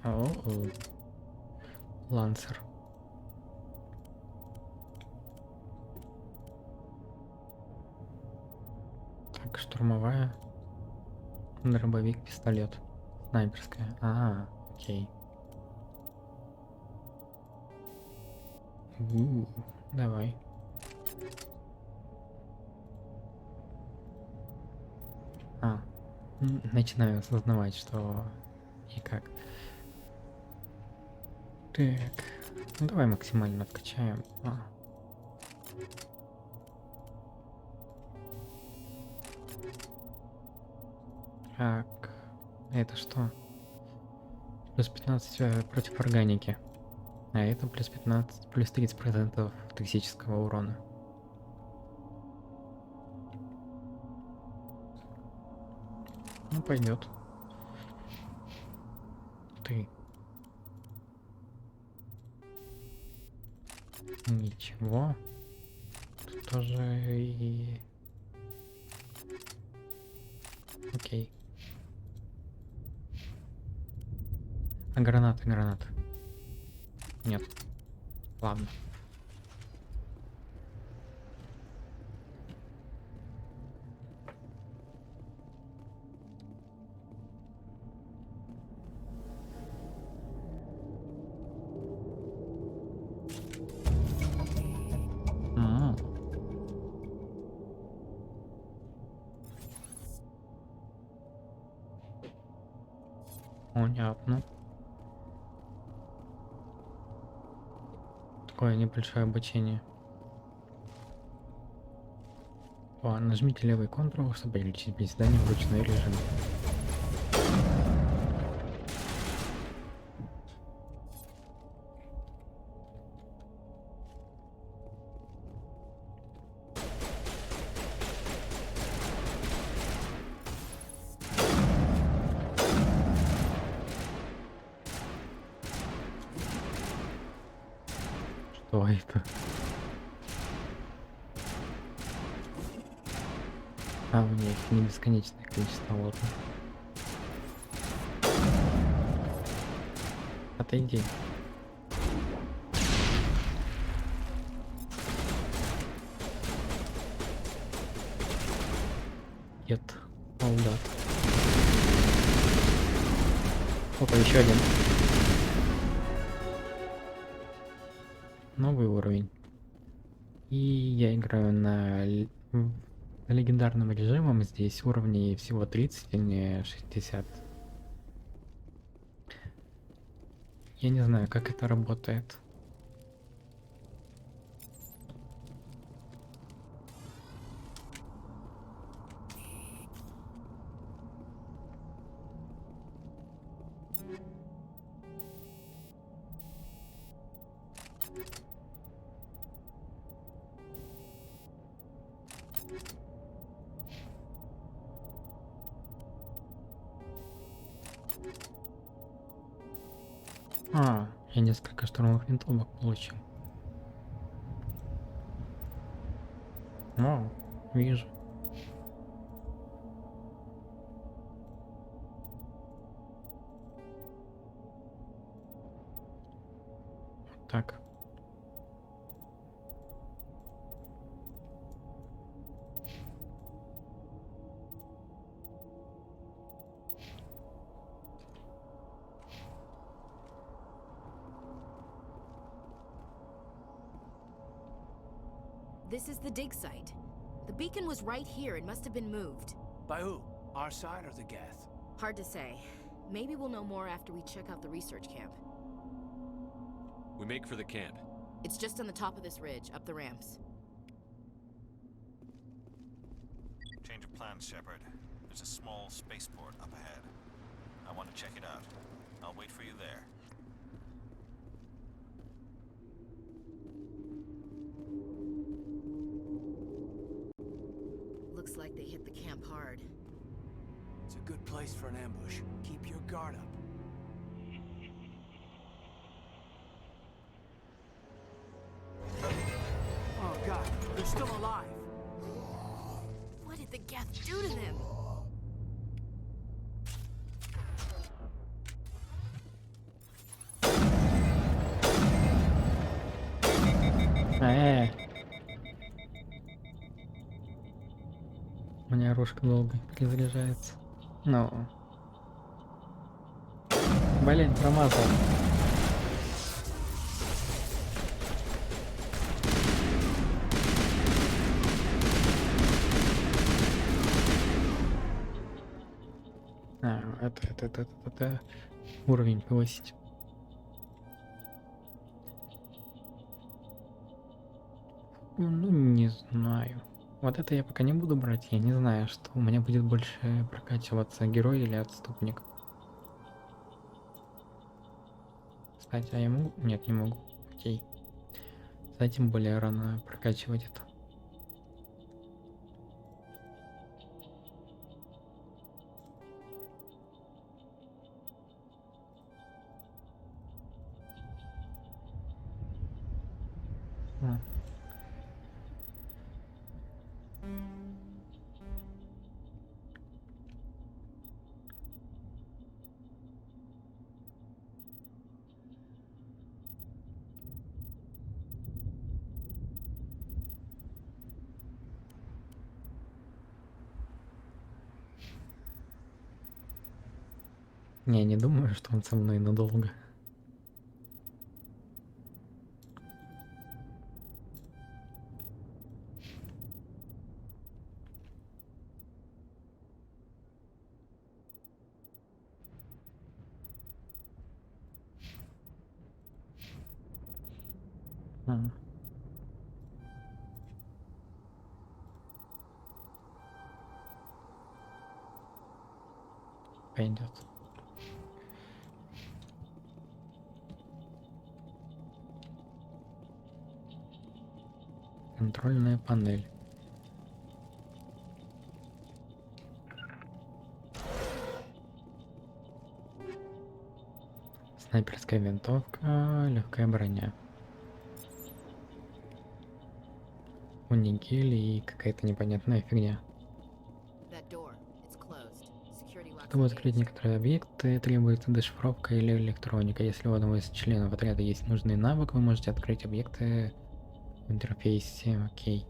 Speaker 1: О-о. Лансер. Так, штурмовая. Дробовик, пистолет. Снайперская. Окей. Давай. Начинаю осознавать, что и как. Так. Ну давай максимально откачаем. Так. Это что? Плюс 15 против органики. А это плюс 15, плюс 30% токсического урона. Ну, пойдет. Ты. Ничего. Тут тоже и... Окей. А гранаты? Нет. Ладно. Понятно. Такое небольшое обучение. Нажмите левый Ctrl, чтобы переключить приседание в ручной режим. Что это? У меня их не бесконечное количество, ладно. Отойди. Нет, солдат. Опа, еще один. Новый уровень. И я играю на легендарным режимом. Здесь уровней всего 30, а не 60. Я не знаю, как это работает. Я несколько штурмовых винтовок получил. О, вижу. Так.
Speaker 11: This is the dig site. The beacon was right here. It must have been moved.
Speaker 8: By who? Our side or the Geth?
Speaker 11: Hard to say. Maybe we'll know more after we check out the research camp.
Speaker 9: We make for the camp.
Speaker 11: It's just on the top of this ridge, up the ramps.
Speaker 7: Change of plans, Shepard. There's a small spaceport up ahead. I want to check it out. I'll wait for you there.
Speaker 11: Looks like they hit the camp hard.
Speaker 8: It's a good place for an ambush. Keep your guard up. Oh god, they're still alive.
Speaker 11: What did the Geth do to them?
Speaker 1: У меня оружка долго перезаряжается. Ну. Блин, промазал. Это уровень повысить. Ну, не знаю. Вот это я пока не буду брать, я не знаю, что у меня будет больше прокачиваться, герой или отступник. Кстати, а я могу? Нет, не могу. Окей. Кстати, тем более рано прокачивать это. Не думаю, что он со мной надолго. Пойдет. Контрольная панель. Снайперская винтовка, легкая броня. Уникель и какая-то непонятная фигня.
Speaker 11: That door, it's closed. Security lock
Speaker 1: Чтобы открыть некоторые объекты, требуется дешифровка или электроника. Если у одного из членов отряда есть нужный навык, вы можете открыть объекты в интерфейсе. Окей.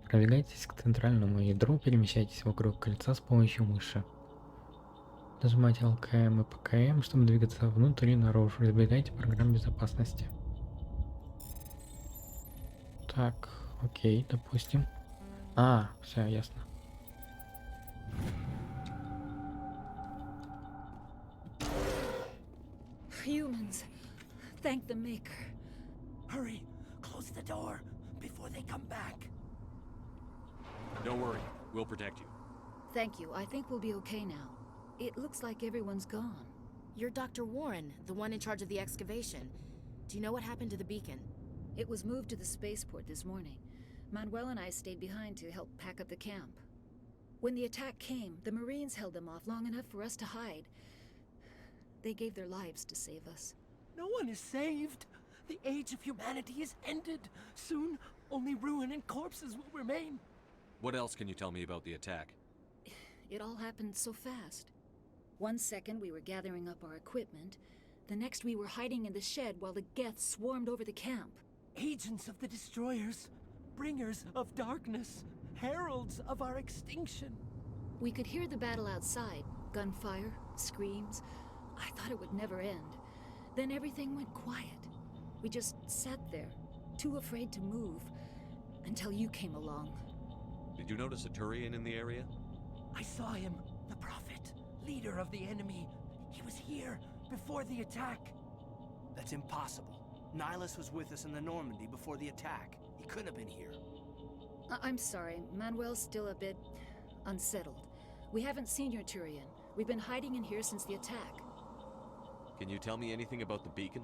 Speaker 1: Продвигайтесь к центральному ядру, перемещайтесь вокруг кольца с помощью мыши. Нажимайте ЛКМ и ПКМ, чтобы двигаться внутрь и наружу. Избегайте программ безопасности. Так, окей, допустим. Все, ясно.
Speaker 12: Humans, thank the Maker.
Speaker 8: Hurry, close the door before they come back.
Speaker 9: Don't worry, we'll protect you.
Speaker 12: Thank you. I think we'll be okay now. It looks like everyone's gone.
Speaker 11: You're Dr. Warren, the one in charge of the excavation. Do you know what happened to the beacon?
Speaker 12: It was moved to the spaceport this morning. Manuel and I stayed behind to help pack up the camp. When the attack came, the Marines held them off long enough for us to hide. They gave their lives to save us.
Speaker 8: No one is saved. The age of humanity is ended. Soon, only ruin and corpses will remain.
Speaker 9: What else can you tell me about the attack?
Speaker 12: It all happened so fast. 1 second we were gathering up our equipment. The next we were hiding in the shed while the Geth swarmed over the camp.
Speaker 8: Agents of the destroyers, bringers of darkness, heralds of our extinction.
Speaker 12: We could hear the battle outside. Gunfire, screams. I thought it would never end. Then everything went quiet. We just sat there, too afraid to move, until you came along.
Speaker 9: Did you notice a Turian in the area?
Speaker 8: I saw him, the prophet, leader of the enemy. He was here before the attack.
Speaker 10: That's impossible. Nihilus was with us in the Normandy before the attack. He couldn't have been here.
Speaker 12: I'm sorry, Manuel's still a bit unsettled. We haven't seen your Turian. We've been hiding in here since the attack.
Speaker 9: Can you tell me anything about the beacon?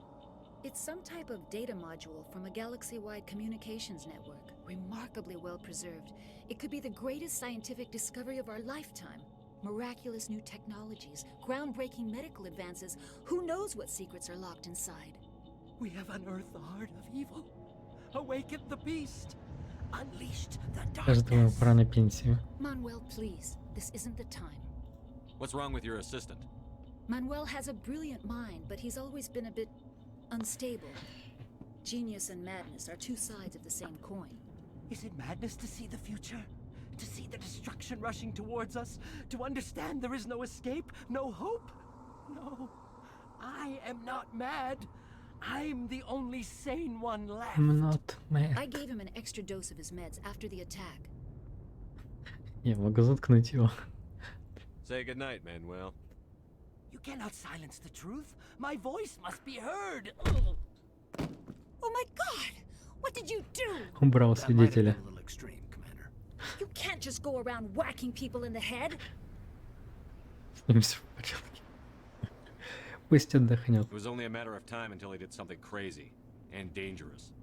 Speaker 12: It's some type of data module from a galaxy-wide communications network. Remarkably well preserved. It could be the greatest scientific discovery of our lifetime. Miraculous new technologies, groundbreaking medical advances. Who knows what secrets are locked inside?
Speaker 8: We have unearthed the heart of evil, awakened the beast, unleashed the
Speaker 1: Кажется, думаю,
Speaker 8: darkness.
Speaker 1: пора на пенсию.
Speaker 12: Manuel, please. This isn't the time.
Speaker 9: What's wrong with your assistant?
Speaker 12: Manuel has a brilliant mind, but he's always been a bit unstable. Genius and madness are two sides of the same coin.
Speaker 8: Is it madness to see the future? To see the destruction rushing towards us? To understand there is no escape? No hope? No. I am not mad. I'm the only sane one left.
Speaker 1: I'm not mad.
Speaker 12: I gave him an extra dose of his meds after the attack.
Speaker 1: Я могу заткнуть его.
Speaker 9: Say goodnight, Manuel.
Speaker 8: You cannot silence the truth. My voice must be heard.
Speaker 12: Oh my god! What did you do?
Speaker 1: Убрал
Speaker 10: That might have been
Speaker 1: свидетеля.
Speaker 10: a little extreme, Commander.
Speaker 12: You can't just go around whacking people in the head.
Speaker 1: С ним все в порядке. Пусть отдохнет.
Speaker 9: It was only a matter of time until he did something crazy and dangerous.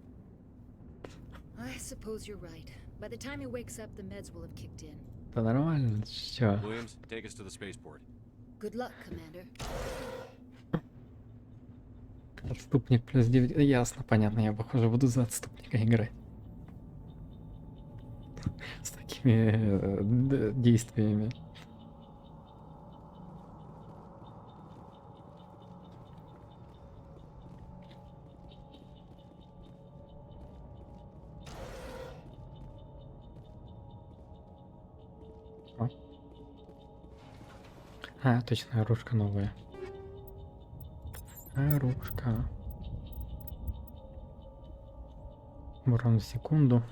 Speaker 12: I suppose you're right. By the time he wakes up, the meds will have kicked in.
Speaker 1: Да нормально, все.
Speaker 9: Williams, take us to the spaceport.
Speaker 12: Good luck, Commander.
Speaker 1: Отступник плюс 9. Ясно, понятно, я похоже буду за отступника играть. С такими действиями. Точно, оружка новая. Оружка. Урон в секунду.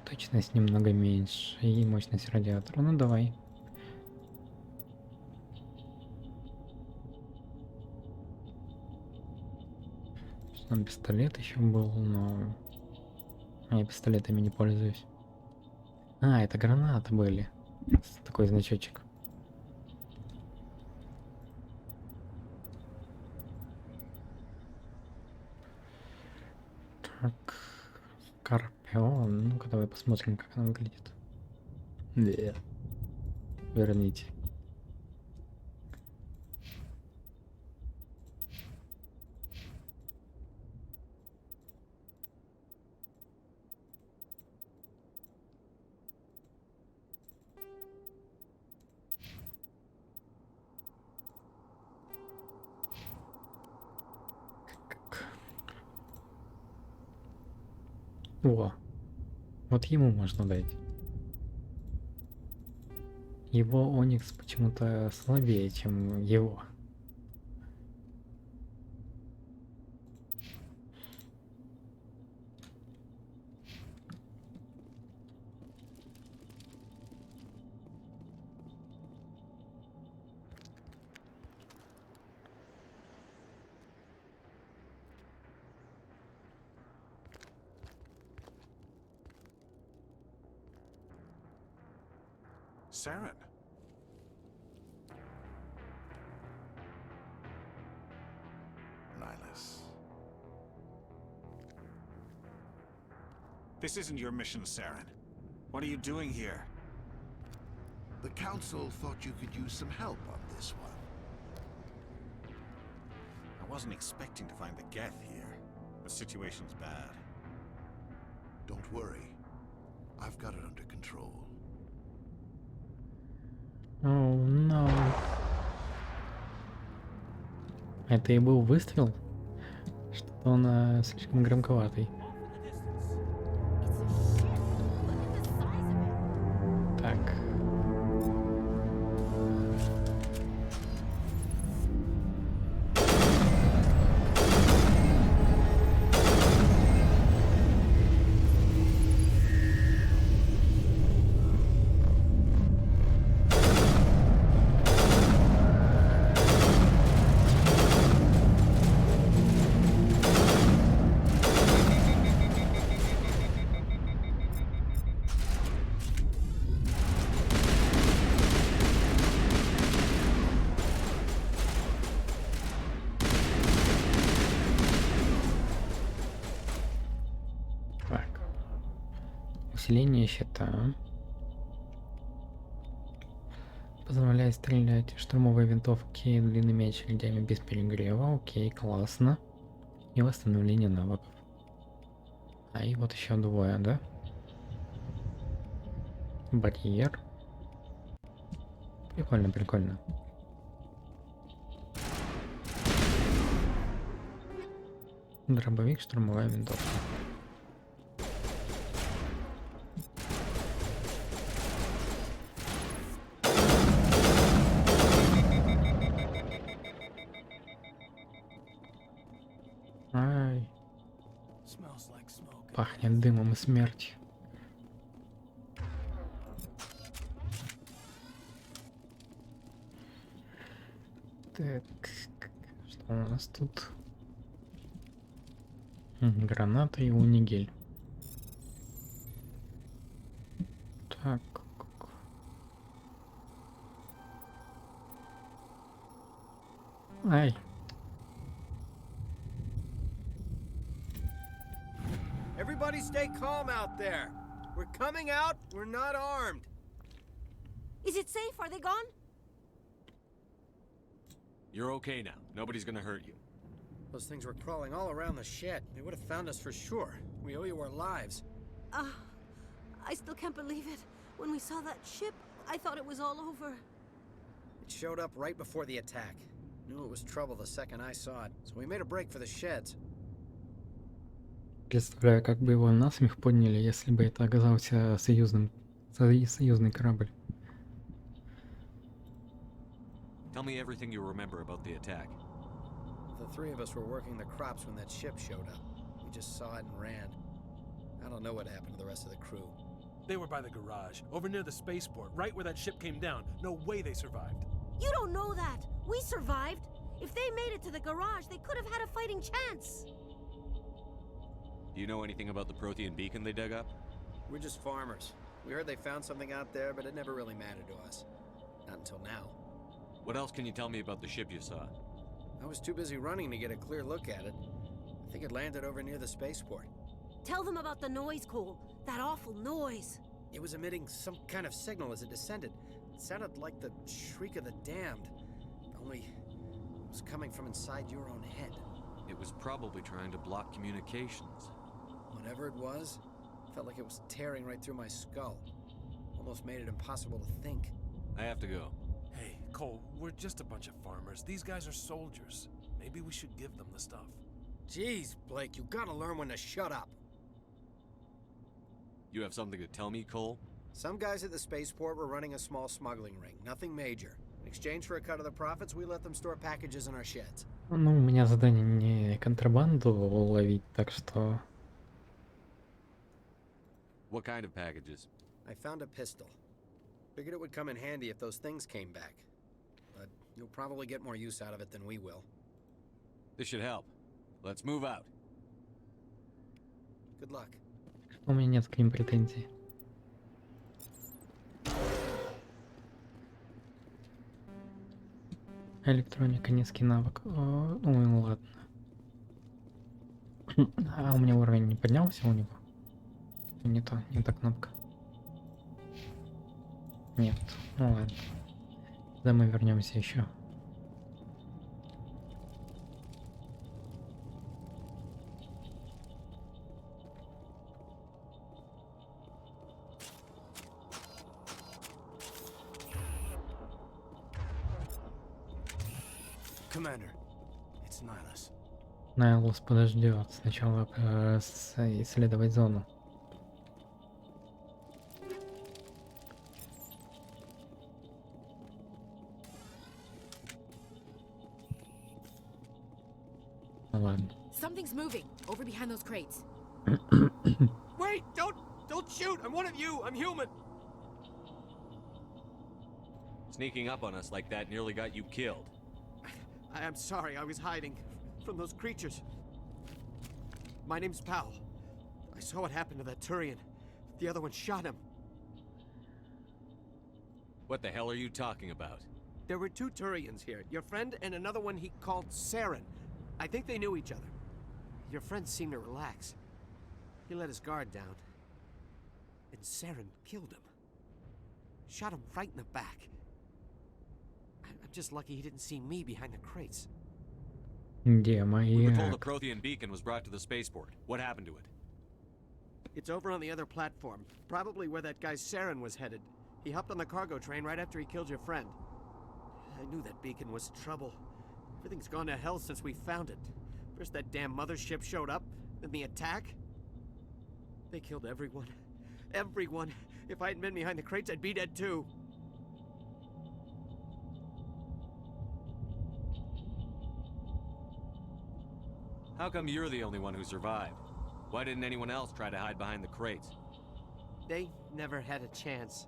Speaker 1: Точность немного меньше. И мощность радиатора. Ну давай. Там пистолет еще был, но я пистолетами не пользуюсь. Это гранаты были. Такой значочек. Так. Скорпион. Ну-ка, давай посмотрим, как она выглядит. Верните. О, вот ему можно дать. Его Оникс почему-то слабее, чем его.
Speaker 13: Saren. Nihilus.
Speaker 14: This isn't your mission, Saren. What are you doing here?
Speaker 15: The Council thought you could use some help on this one.
Speaker 14: I wasn't expecting to find the Geth here. The situation's bad.
Speaker 15: Don't worry. I've got it under control.
Speaker 1: Oh no. Это и был выстрел? Что-то он слишком громковатый. Так. Усиление щита. Позволяет стрелять штурмовой винтовки и длинными очередями без перегрева. Окей, классно. И восстановление навыков. А и вот еще двое, да? Барьер. Прикольно, прикольно. Дробовик, штурмовая винтовка. Ай. Пахнет дымом и смертью. Так, что у нас тут? Граната и унигель. Так. Ай.
Speaker 10: Everybody stay calm out there. We're coming out, we're not armed.
Speaker 16: Is it safe? Are they gone?
Speaker 9: You're okay now. Nobody's gonna hurt you.
Speaker 10: Those things were crawling all around the shed. They would have found us for sure. We owe you our lives.
Speaker 16: I still can't believe it. When we saw that ship, I thought it was all over.
Speaker 10: It showed up right before the attack. Knew it was trouble the second I saw it, so we made a break for the sheds.
Speaker 1: Представляю, как бы его насмех подняли, если бы это оказался союзный корабль.
Speaker 9: Tell me everything you remember about the attack.
Speaker 10: The three of us were working the crops when that ship showed up. We just saw it and ran. I don't know what happened to the rest of the crew.
Speaker 13: They were by the garage, over near the spaceport, right where that ship came down. No way they survived.
Speaker 16: You don't know that. We survived. If they made it to the garage, they could have had a fighting chance.
Speaker 9: Do you know anything about the Prothean beacon they dug up?
Speaker 10: We're just farmers. We heard they found something out there, but it never really mattered to us. Not until now.
Speaker 9: What else can you tell me about the ship you saw?
Speaker 10: I was too busy running to get a clear look at it. I think it landed over near the spaceport.
Speaker 16: Tell them about the noise, Cole. That awful noise.
Speaker 10: It was emitting some kind of signal as it descended. It sounded like the shriek of the damned. Only it was coming from inside your own head.
Speaker 9: It was probably trying to block communications.
Speaker 10: Whatever it was, felt like it was tearing right through my skull. Almost made it impossible to think.
Speaker 9: I have to go.
Speaker 13: Hey, Cole, we're just a bunch of farmers. These guys are soldiers. Maybe we should give them the stuff.
Speaker 10: Jeez, Blake, you gotta learn when to shut up.
Speaker 9: You have something to tell me, Cole?
Speaker 10: Some guys at the spaceport were running a small smuggling ring, nothing major. In exchange for a cut of the profits, we let them store packages in our sheds.
Speaker 1: Ну, у меня задание не контрабанду ловить, так что...
Speaker 9: What kind of packages?
Speaker 10: I found a pistol. Figured it would come in handy if those things came back. But you'll probably get more use out of it than we will.
Speaker 9: This should help. Let's move out.
Speaker 10: Good luck.
Speaker 1: У меня нет к ним претензий. Электроника, низкий навык. Ну ладно. А у меня уровень не поднялся у него? Не то, не та кнопка. Нет, ну ладно. Да мы вернемся еще.
Speaker 10: Commander, it's Nihilus.
Speaker 1: Найлус подождет. Сначала исследовать зону. Ладно.
Speaker 11: Something's moving over behind those crates.
Speaker 8: Wait! Don't shoot! I'm one of you! I'm human!
Speaker 9: Sneaking up on us like that nearly got you killed.
Speaker 8: I'm sorry, I was hiding from those creatures. My name's Powell. I saw what happened to that Turian. The other one shot him.
Speaker 9: What the hell are you talking about?
Speaker 8: There were two Turians here. Your friend and another one he called Saren. I think they knew each other. Your friend seemed to relax. He let his guard down. And Saren killed him. Shot him right in the back. I'm just lucky he didn't see me behind the crates.
Speaker 1: Где мои?
Speaker 9: We were told the Prothean beacon was brought to the spaceport. What happened to it?
Speaker 8: It's over on the other platform. Probably where that guy Saren was headed. He hopped on the cargo train right after he killed your friend. I knew that beacon was trouble. Everything's gone to hell since we found it. First that damn mothership showed up, then the attack. They killed everyone. Everyone. If I hadn't been behind the crates, I'd be dead too.
Speaker 9: How come you're the only one who survived? Why didn't anyone else try to hide behind the crates?
Speaker 8: They never had a chance.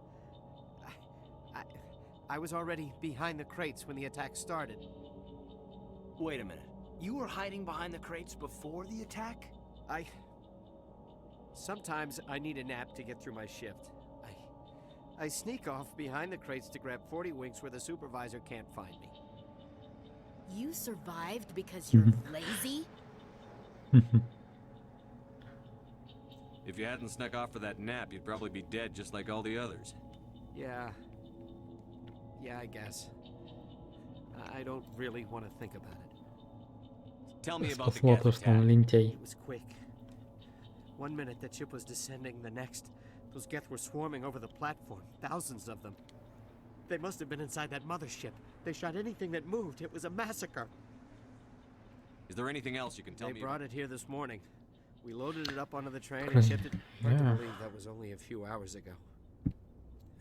Speaker 8: I was already behind the crates when the attack started.
Speaker 10: Wait a minute. You were hiding behind the crates before the attack?
Speaker 8: Sometimes I need a nap to get through my shift. I sneak off behind the crates to grab 40 winks where the supervisor can't find me.
Speaker 11: You survived because you're lazy?
Speaker 9: If you hadn't snuck off for that nap, you'd probably be dead just like all the others.
Speaker 8: Yeah, I guess. I don't really want to think about it.
Speaker 9: Tell me about the
Speaker 1: Спасло
Speaker 9: Geth
Speaker 1: то, что он
Speaker 9: attack.
Speaker 1: лентяй.
Speaker 8: It was quick. 1 minute that ship was descending, the next, those Geth were swarming over the platform, thousands of them. They must have been inside that mothership. They shot anything that moved. It was a massacre.
Speaker 9: Is there anything else you can tell me?
Speaker 8: They brought it here this morning. We loaded it up onto the train and shipped it. Hard to believe that was only a few hours ago.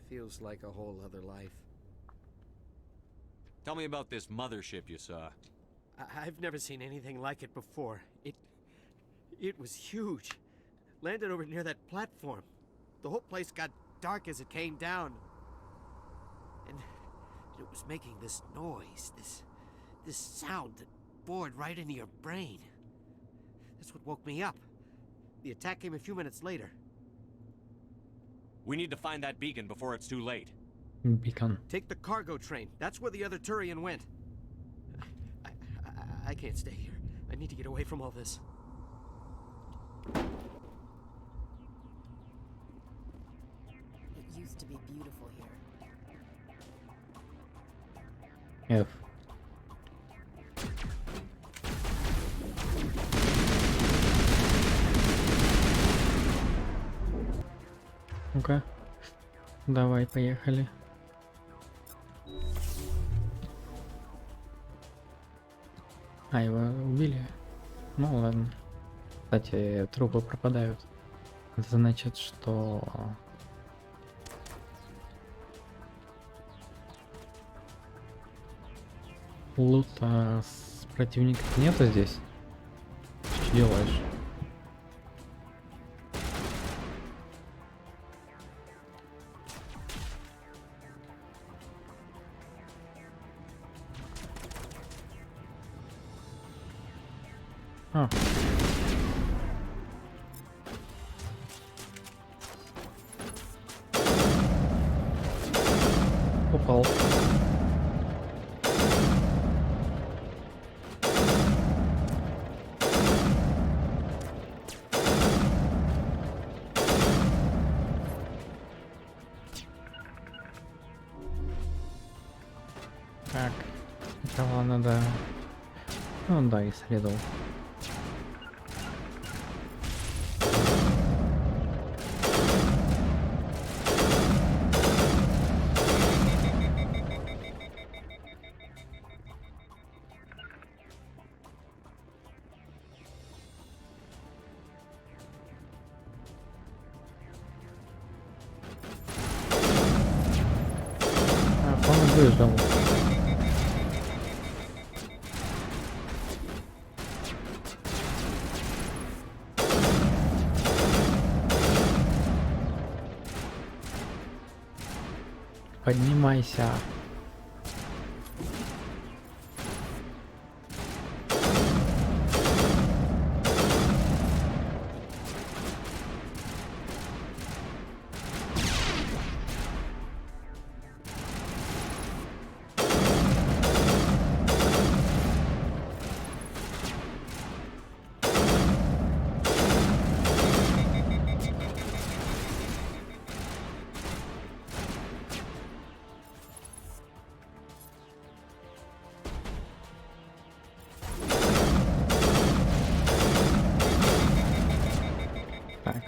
Speaker 8: Feels like a whole other life.
Speaker 9: Tell me about this mothership you saw.
Speaker 8: I've never seen anything like it before. It was huge. Landed over near that platform. The whole place got dark as it came down. And it was making this noise, this sound that bored right into your brain. That's what woke me up. The attack came a few minutes later.
Speaker 9: We need to find that beacon before it's too late.
Speaker 1: Beacon.
Speaker 8: Take the cargo train. That's where the other Turian went. I can't stay here. I need to get away from all this.
Speaker 11: It used to be beautiful here.
Speaker 1: F. Ну-ка. Давай, поехали. А, его убили? Ну ладно. Кстати, трупы пропадают. Это значит, что лута с противников нету здесь? Что делаешь? А. Попал. Так, кого надо... Ну да, исследовал. Он выжил. Поднимайся.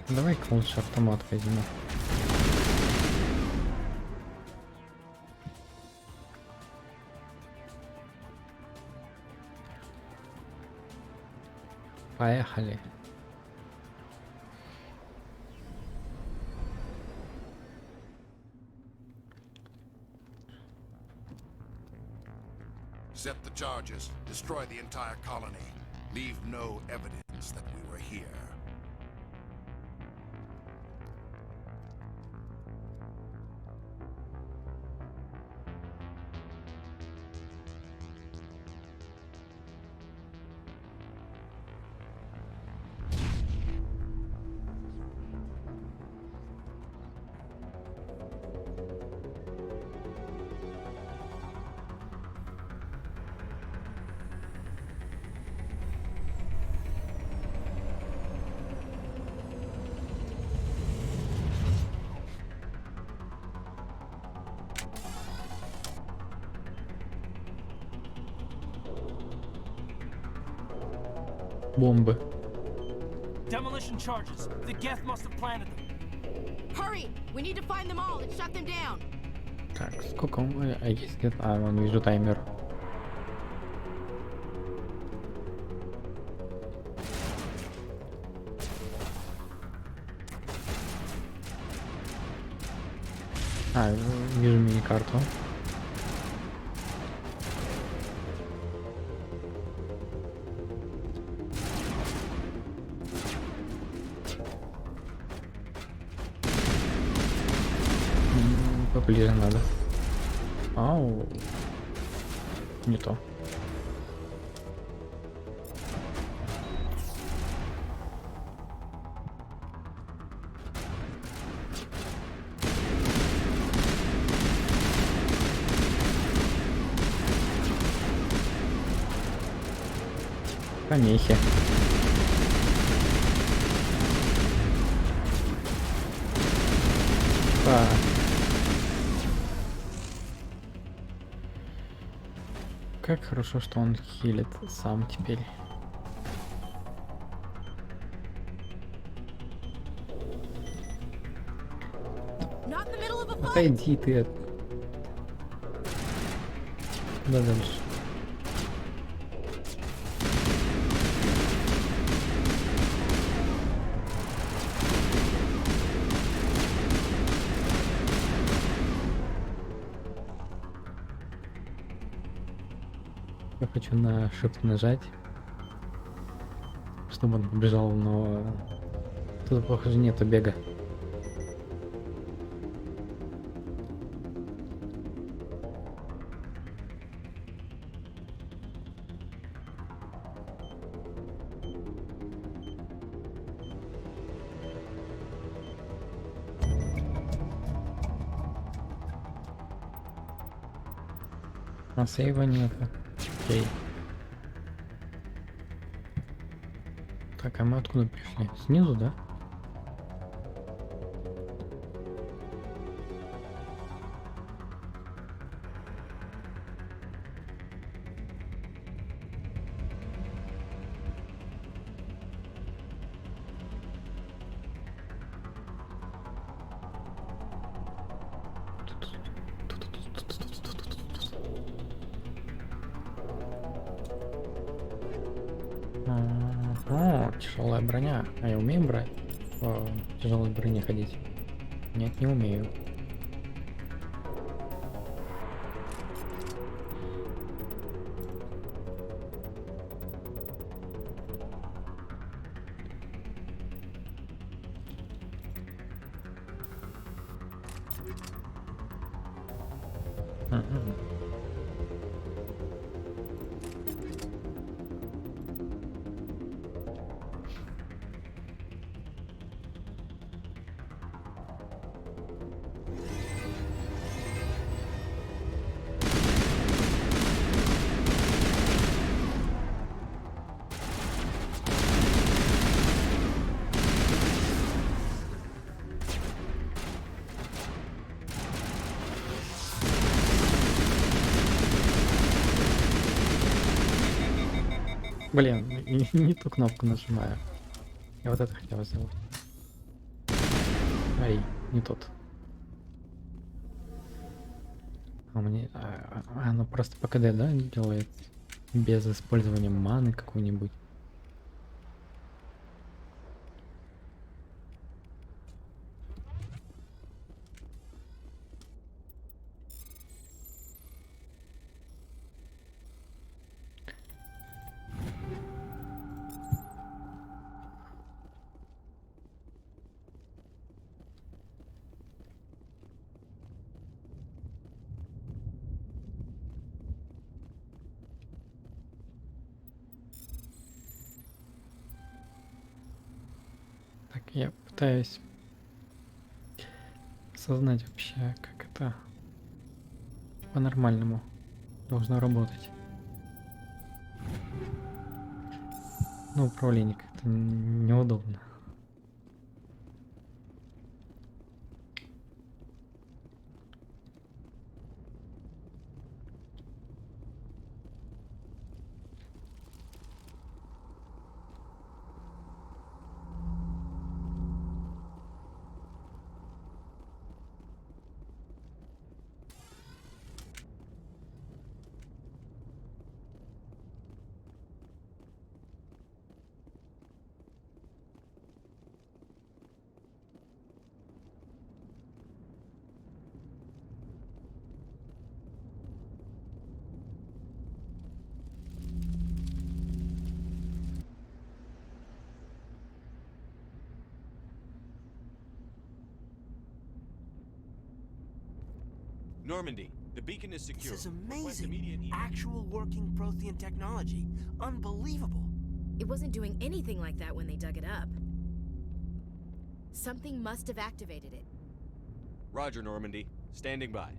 Speaker 1: Давай-ка лучше автомат возьму. Поехали.
Speaker 15: Set the charges. Destroy the entire colony. Leave no evidence that we were here.
Speaker 1: Бомбы.
Speaker 8: Demolition charges. The Geth must have planted them.
Speaker 11: Hurry! We need to find them all and shut them down.
Speaker 1: Так, сколько он... есть где-то... А, вон вижу таймер. А, вижу мини-карту. Поближе надо. Ау. Не то. Помехи. Так. Как хорошо, что он хилит сам теперь. Отойди ты. Да дальше. Я хочу на Shift нажать, чтобы он побежал, но тут, похоже, нету бега. А сейва нету. Окей. Так, а мы откуда пришли? Снизу, да? О, тяжелая броня. А я умею брать? По тяжелой броне ходить? Нет, не умею. Блин, не ту кнопку нажимаю. Я вот это хотел сделать. Ай, не тот. А мне... оно просто по КД, да, делает? Без использования маны какой-нибудь. Так, я пытаюсь осознать вообще, как это по-нормальному должно работать. Ну, управление как-то неудобно.
Speaker 9: Normandy, the beacon is secure.
Speaker 10: This is amazing. Actual working Prothean technology. Unbelievable.
Speaker 11: It wasn't doing anything like that when they dug it up. Something must have activated it.
Speaker 9: Roger, Normandy. Standing by.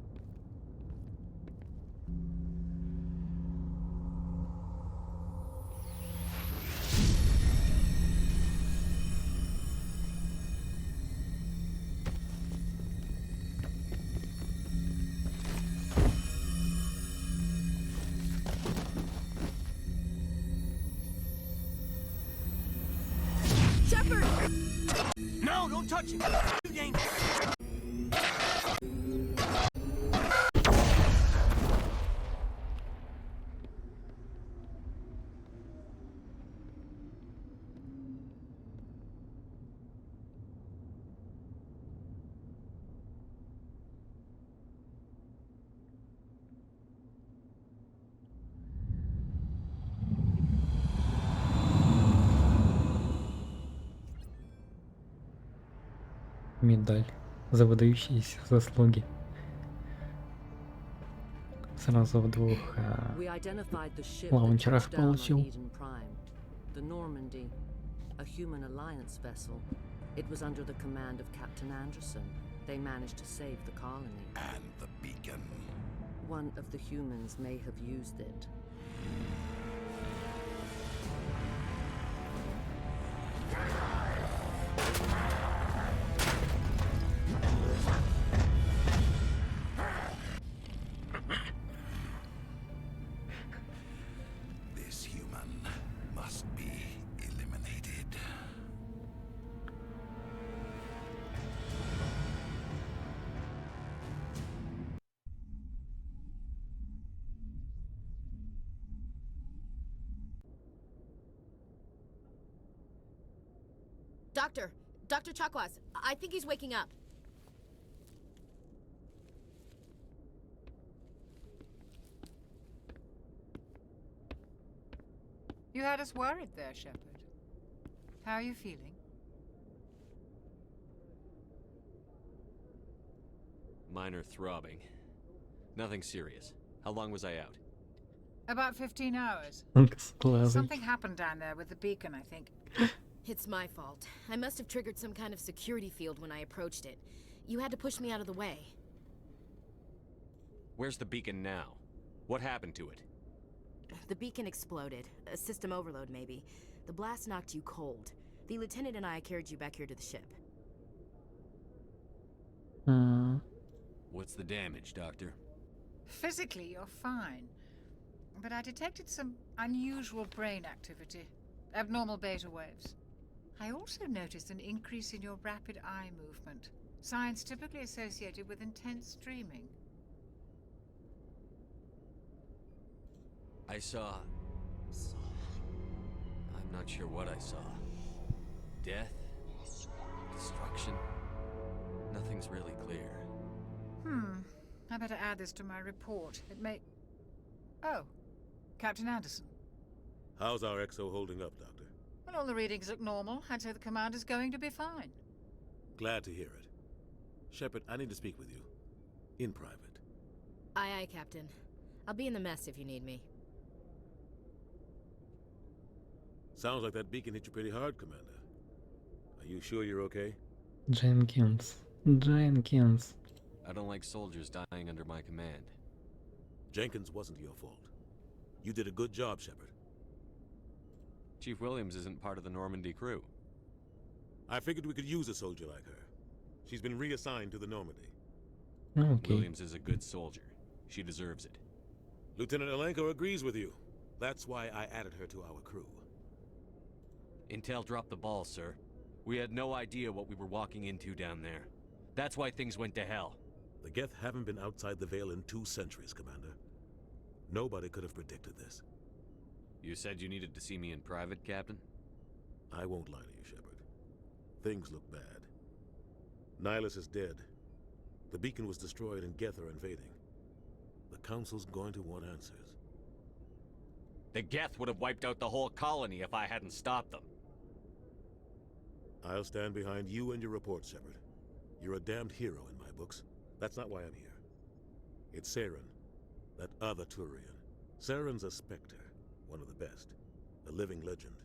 Speaker 10: No, don't touch him. Too dangerous.
Speaker 1: медаль за выдающиеся заслуги. Сразу в двух
Speaker 2: We identified the ship that
Speaker 1: лаунчерах
Speaker 2: touched down on
Speaker 1: получил.
Speaker 2: Eden Prime. The Normandy, a human alliance vessel. It was under the command of Captain Anderson. They managed to save the colony.
Speaker 15: And the beacon.
Speaker 2: One of the humans may have used it.
Speaker 15: This human must be eliminated.
Speaker 11: Dr. Chakwas, I think he's waking up.
Speaker 17: You had us worried there, Shepard. How are you feeling?
Speaker 9: Minor throbbing. Nothing serious. How long was I out?
Speaker 17: About 15 hours. Something happened down there with the beacon, I think.
Speaker 11: It's my fault. I must have triggered some kind of security field when I approached it. You had to push me out of the way.
Speaker 9: Where's the beacon now? What happened to it?
Speaker 11: The beacon exploded. A system overload, maybe. The blast knocked you cold. The lieutenant and I carried you back here to the ship.
Speaker 9: What's the damage, Doctor?
Speaker 17: Physically, you're fine. But I detected some unusual brain activity. Abnormal beta waves. I also noticed an increase in your rapid eye movement. Signs typically associated with intense dreaming.
Speaker 9: I saw... I'm not sure what I saw. Death? Destruction? Nothing's really clear.
Speaker 17: I better add this to my report. It may... Oh, Captain Anderson.
Speaker 4: How's our XO holding up, Doctor?
Speaker 17: Well, all the readings look normal. I'd say the commander's going to be fine.
Speaker 4: Glad to hear it. Shepard, I need to speak with you. In private.
Speaker 11: Aye, aye, Captain. I'll be in the mess if you need me.
Speaker 4: Sounds like that beacon hit you pretty hard, Commander. Are you sure you're okay?
Speaker 1: Jenkins.
Speaker 9: I don't like soldiers dying under my command.
Speaker 4: Jenkins wasn't your fault. You did a good job, Shepard.
Speaker 9: Chief Williams isn't part of the Normandy crew.
Speaker 4: I figured we could use a soldier like her. She's been reassigned to the Normandy.
Speaker 1: Okay.
Speaker 9: Williams is a good soldier. She deserves it.
Speaker 4: Lieutenant Alenko agrees with you. That's why I added her to our crew.
Speaker 9: Intel dropped the ball, sir. We had no idea what we were walking into down there. That's why things went to hell.
Speaker 4: The Geth haven't been outside the Veil in 2 centuries, Commander. Nobody could have predicted this.
Speaker 9: You said you needed to see me in private, Captain?
Speaker 4: I won't lie to you, Shepard. Things look bad. Nihilus is dead. The beacon was destroyed and Geth are invading. The Council's going to want answers.
Speaker 9: The Geth would have wiped out the whole colony if I hadn't stopped them.
Speaker 4: I'll stand behind you and your report, Shepard. You're a damned hero in my books. That's not why I'm here. It's Saren, that other Turian. Saren's a Spectre, one of the best, a living legend.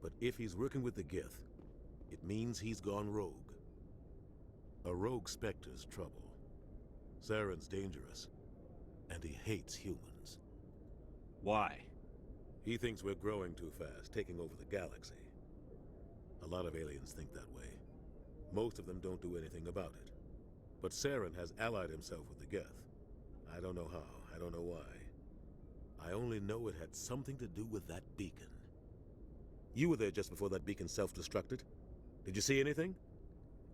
Speaker 4: But if he's working with the Geth, it means he's gone rogue. A rogue Spectre's trouble. Saren's dangerous, and he hates humans.
Speaker 9: Why?
Speaker 4: He thinks we're growing too fast, taking over the galaxy. A lot of aliens think that way. Most of them don't do anything about it. But Saren has allied himself with the Geth. I don't know how, I don't know why. I only know it had something to do with that beacon. You were there just before that beacon self-destructed. Did you see anything?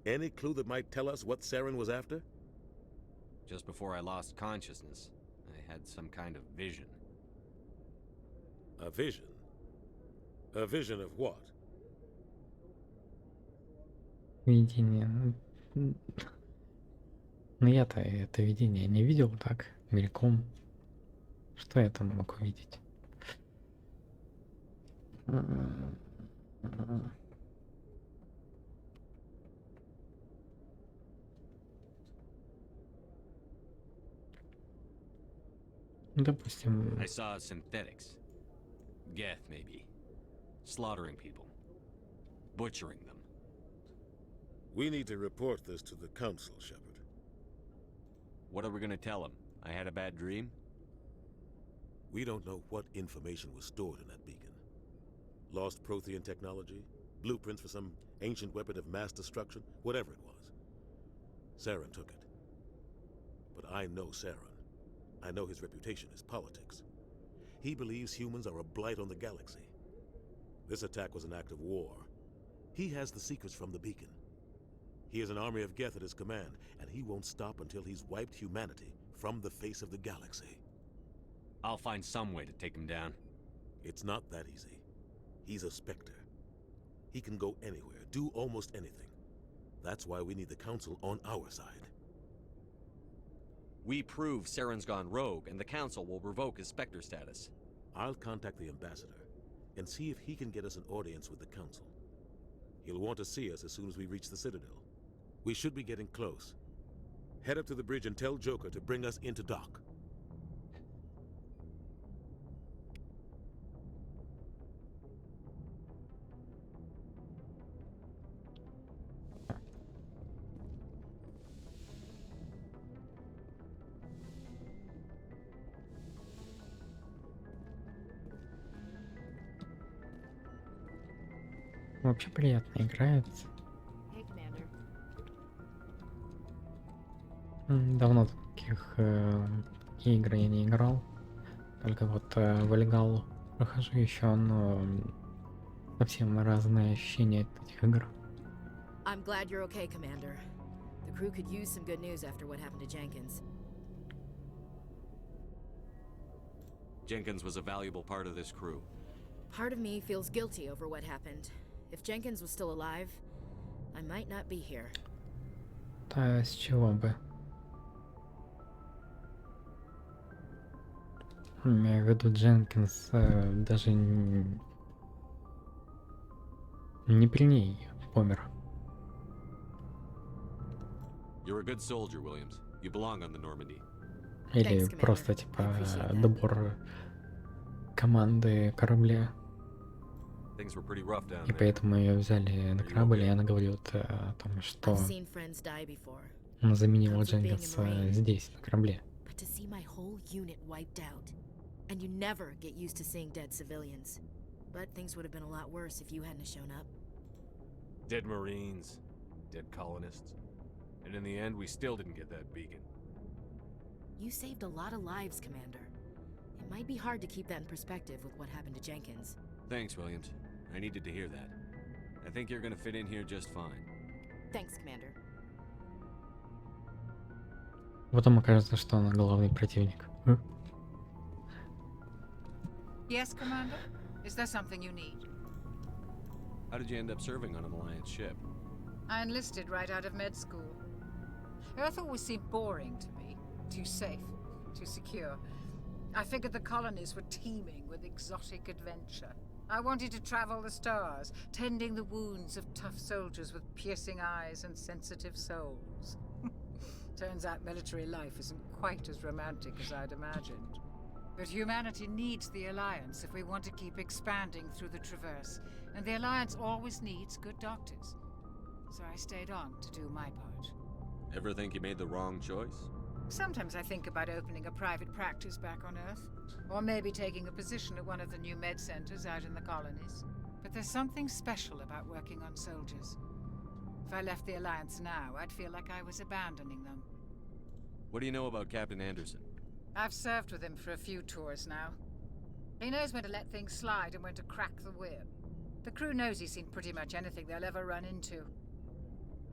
Speaker 4: Any clue that might tell us what Saren was after?
Speaker 9: Just before I lost consciousness, I had some kind of vision.
Speaker 4: A vision? A vision of what?
Speaker 1: Видение. Ну я-то это видение не видел так, мельком. Что я там мог увидеть? Допустим...
Speaker 9: I saw synthetics. Geth, maybe. Slaughtering people. Butchering them.
Speaker 4: We need to report this to the Council, Shepard.
Speaker 9: What are we gonna tell him? I had a bad dream?
Speaker 4: We don't know what information was stored in that beacon. Lost Prothean technology? Blueprints for some ancient weapon of mass destruction? Whatever it was. Saren took it. But I know Saren. I know his reputation is politics. He believes humans are a blight on the galaxy. This attack was an act of war. He has the secrets from the beacon. He has an army of Geth at his command, and he won't stop until he's wiped humanity from the face of the galaxy.
Speaker 9: I'll find some way to take him down.
Speaker 4: It's not that easy. He's a Spectre. He can go anywhere, do almost anything. That's why we need the Council on our side.
Speaker 9: We prove Saren's gone rogue, and the Council will revoke his Spectre status.
Speaker 4: I'll contact the Ambassador, and see if he can get us an audience with the Council. He'll want to see us as soon as we reach the Citadel. We should be getting close. Head up to the bridge and tell Joker to bring us into dock.
Speaker 1: Вообще приятно играется.
Speaker 11: Hey, Commander.
Speaker 1: Давно таких игр я не играл. Только вот в Легалу прохожу еще, но совсем разные ощущения от этих игр.
Speaker 11: I'm glad you're okay, Commander. The crew could use some good news after what happened to Jenkins.
Speaker 9: Jenkins was a valuable part of this crew.
Speaker 11: Part of me feels guilty over what happened. If Jenkins was still alive, I might not be here.
Speaker 1: Да, с чего бы? Имею в виду, Дженкинс даже не при ней помер.
Speaker 9: You're a good soldier, Williams. You belong on the Normandy.
Speaker 1: Или просто типа добор команды корабля.
Speaker 9: Things were pretty rough down
Speaker 1: И
Speaker 9: there.
Speaker 1: поэтому ее взяли на корабль, и она говорит о том, что он заменил Дженкинса здесь, на корабле.
Speaker 11: But to see my whole unit wiped out, and you never get used to seeing dead civilians. But things would have been a lot worse if you hadn't shown up.
Speaker 18: Dead Marines, dead colonists. And in the end, we still didn't get that beacon.
Speaker 11: You saved a lot of lives, Commander. It might be hard to keep that in perspective with what happened to Jenkins.
Speaker 9: Thanks, Williams. I needed to hear that. I think you're gonna fit in here just fine.
Speaker 11: Thanks, Commander.
Speaker 1: Потом окажется, что она главный противник.
Speaker 17: Yes, Commander? Is there something you need?
Speaker 9: How did you end up serving on an Alliance ship?
Speaker 17: I enlisted right out of med school. Earth always seemed boring to me. Too safe, too secure. I figured the colonies were teeming with exotic adventure. I wanted to travel the stars, tending the wounds of tough soldiers with piercing eyes and sensitive souls. Turns out military life isn't quite as romantic as I'd imagined. But humanity needs the Alliance if we want to keep expanding through the Traverse, and the Alliance always needs good doctors. So I stayed on to do my part.
Speaker 9: Ever think you made the wrong choice?
Speaker 17: Sometimes I think about opening a private practice back on Earth, or maybe taking a position at one of the new med centers out in the colonies. But there's something special about working on soldiers. If I left the Alliance now, I'd feel like I was abandoning them.
Speaker 9: What do you know about Captain Anderson?
Speaker 17: I've served with him for a few tours now. He knows when to let things slide and when to crack the whip. The crew knows he's seen pretty much anything they'll ever run into.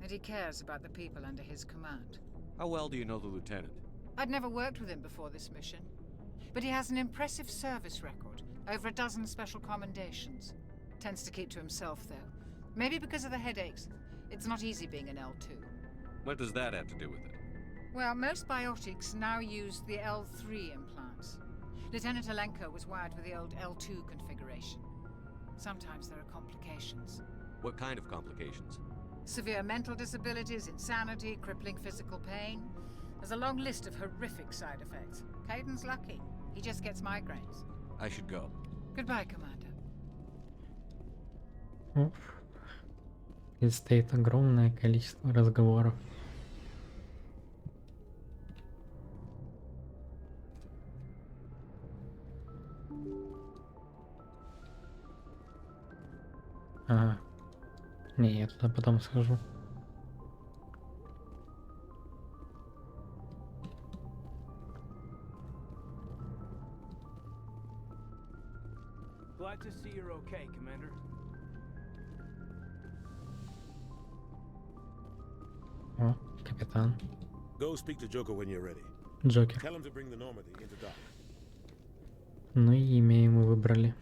Speaker 17: And he cares about the people under his command.
Speaker 9: How well do you know the lieutenant?
Speaker 17: I'd never worked with him before this mission. But he has an impressive service record, over a dozen special commendations. Tends to keep to himself, though. Maybe because of the headaches. It's not easy being an L2.
Speaker 9: What does that have to do with it?
Speaker 17: Well, most biotics now use the L3 implants. Lieutenant Alenko was wired with the old L2 configuration. Sometimes there are complications.
Speaker 9: What kind of complications?
Speaker 17: Severe mental disabilities, insanity, crippling physical pain. There's a long list of horrific side effects. Caden's lucky. He just gets migraines.
Speaker 9: I should go.
Speaker 17: Goodbye, Commander.
Speaker 1: Предстоит огромное количество разговоров. Ага. Не, я туда потом схожу.
Speaker 8: Glad to see you're okay, Commander.
Speaker 1: О, капитан.
Speaker 4: Go speak to Joker when you're ready.
Speaker 1: Джокер.
Speaker 4: Tell him to bring the Normandy into dock.
Speaker 1: Ну и имя ему выбрали.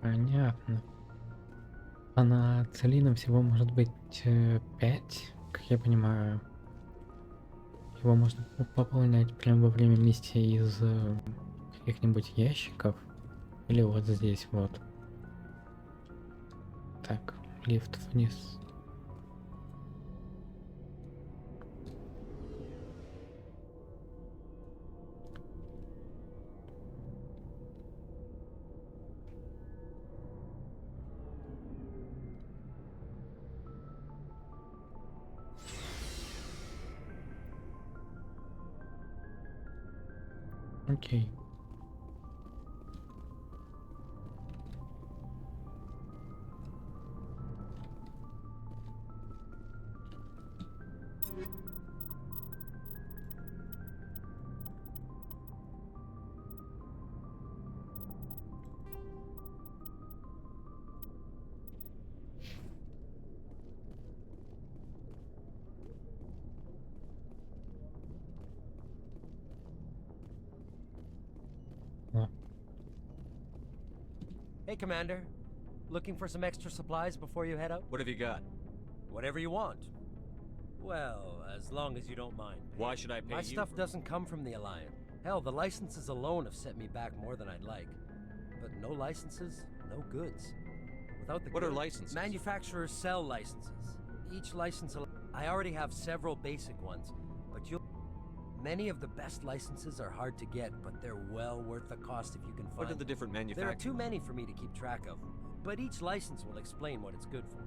Speaker 1: Понятно. А на целином всего может быть 5, как я понимаю. Его можно пополнять прямо во время миссии из каких-нибудь ящиков. Или вот здесь вот. Так, лифт вниз. Окей.
Speaker 10: Hey, Commander. Looking for some extra supplies before you head out?
Speaker 9: What have you got?
Speaker 10: Whatever you want. Well, as long as you don't mind.
Speaker 9: Why should I pay
Speaker 10: My
Speaker 9: you?
Speaker 10: stuff doesn't come from the Alliance. Hell, the licenses alone have set me back more than I'd like. But no licenses, no goods. Without the
Speaker 9: What are
Speaker 10: goods,
Speaker 9: licenses?
Speaker 10: Manufacturers sell licenses. Each license... I already have several basic ones, but you'll... Many of the best licenses are hard to get, but they're well worth the cost if you can find
Speaker 9: What are the different
Speaker 10: them. There are
Speaker 9: manufacturers?
Speaker 10: too many for me to keep track of, but each license will explain what it's good for.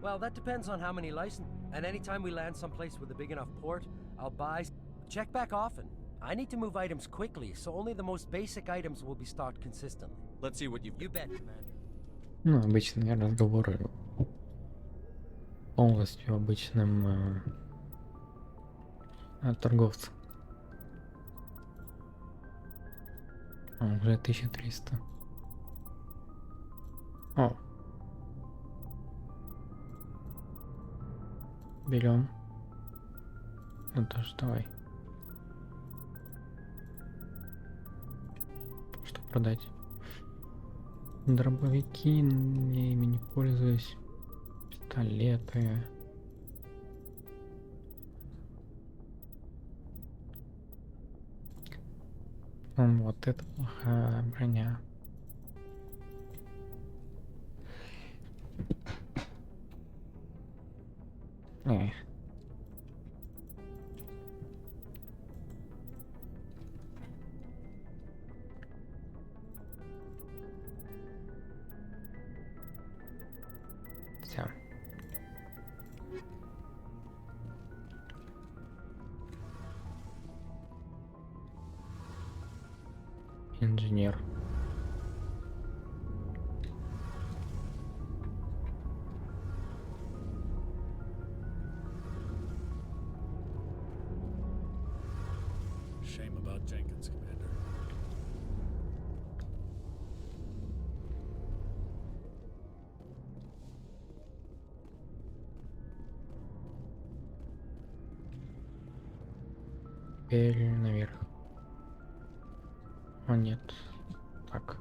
Speaker 10: Well, that depends on how many licenses. And anytime we land someplace with a big enough port, I'll buy... Check back often. I need to move items quickly, so only the most basic items will be stocked consistently.
Speaker 9: Let's see what you've...
Speaker 10: You bet, Commander.
Speaker 1: Ну, обычные разговоры. Полностью обычным торговцем. Уже 1300. О. Берем. Ну тоже давай. Что продать? Дробовики, я ими не пользуюсь. Пистолеты. Вот это плохая броня. Все. Инженер.
Speaker 13: Shame about Jenkins, Commander.
Speaker 1: Теперь наверх. О, нет. Так.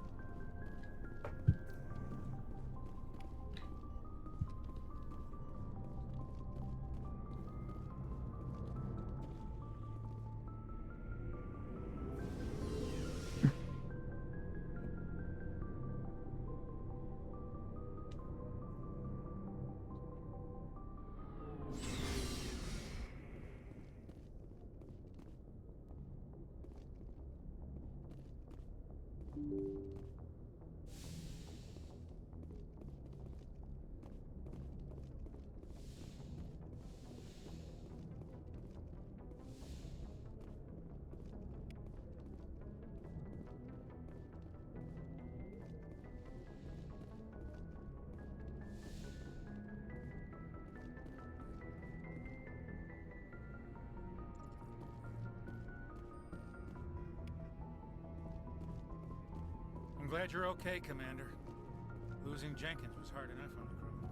Speaker 19: I'm glad you're okay, Commander. Losing Jenkins was hard enough on the crew.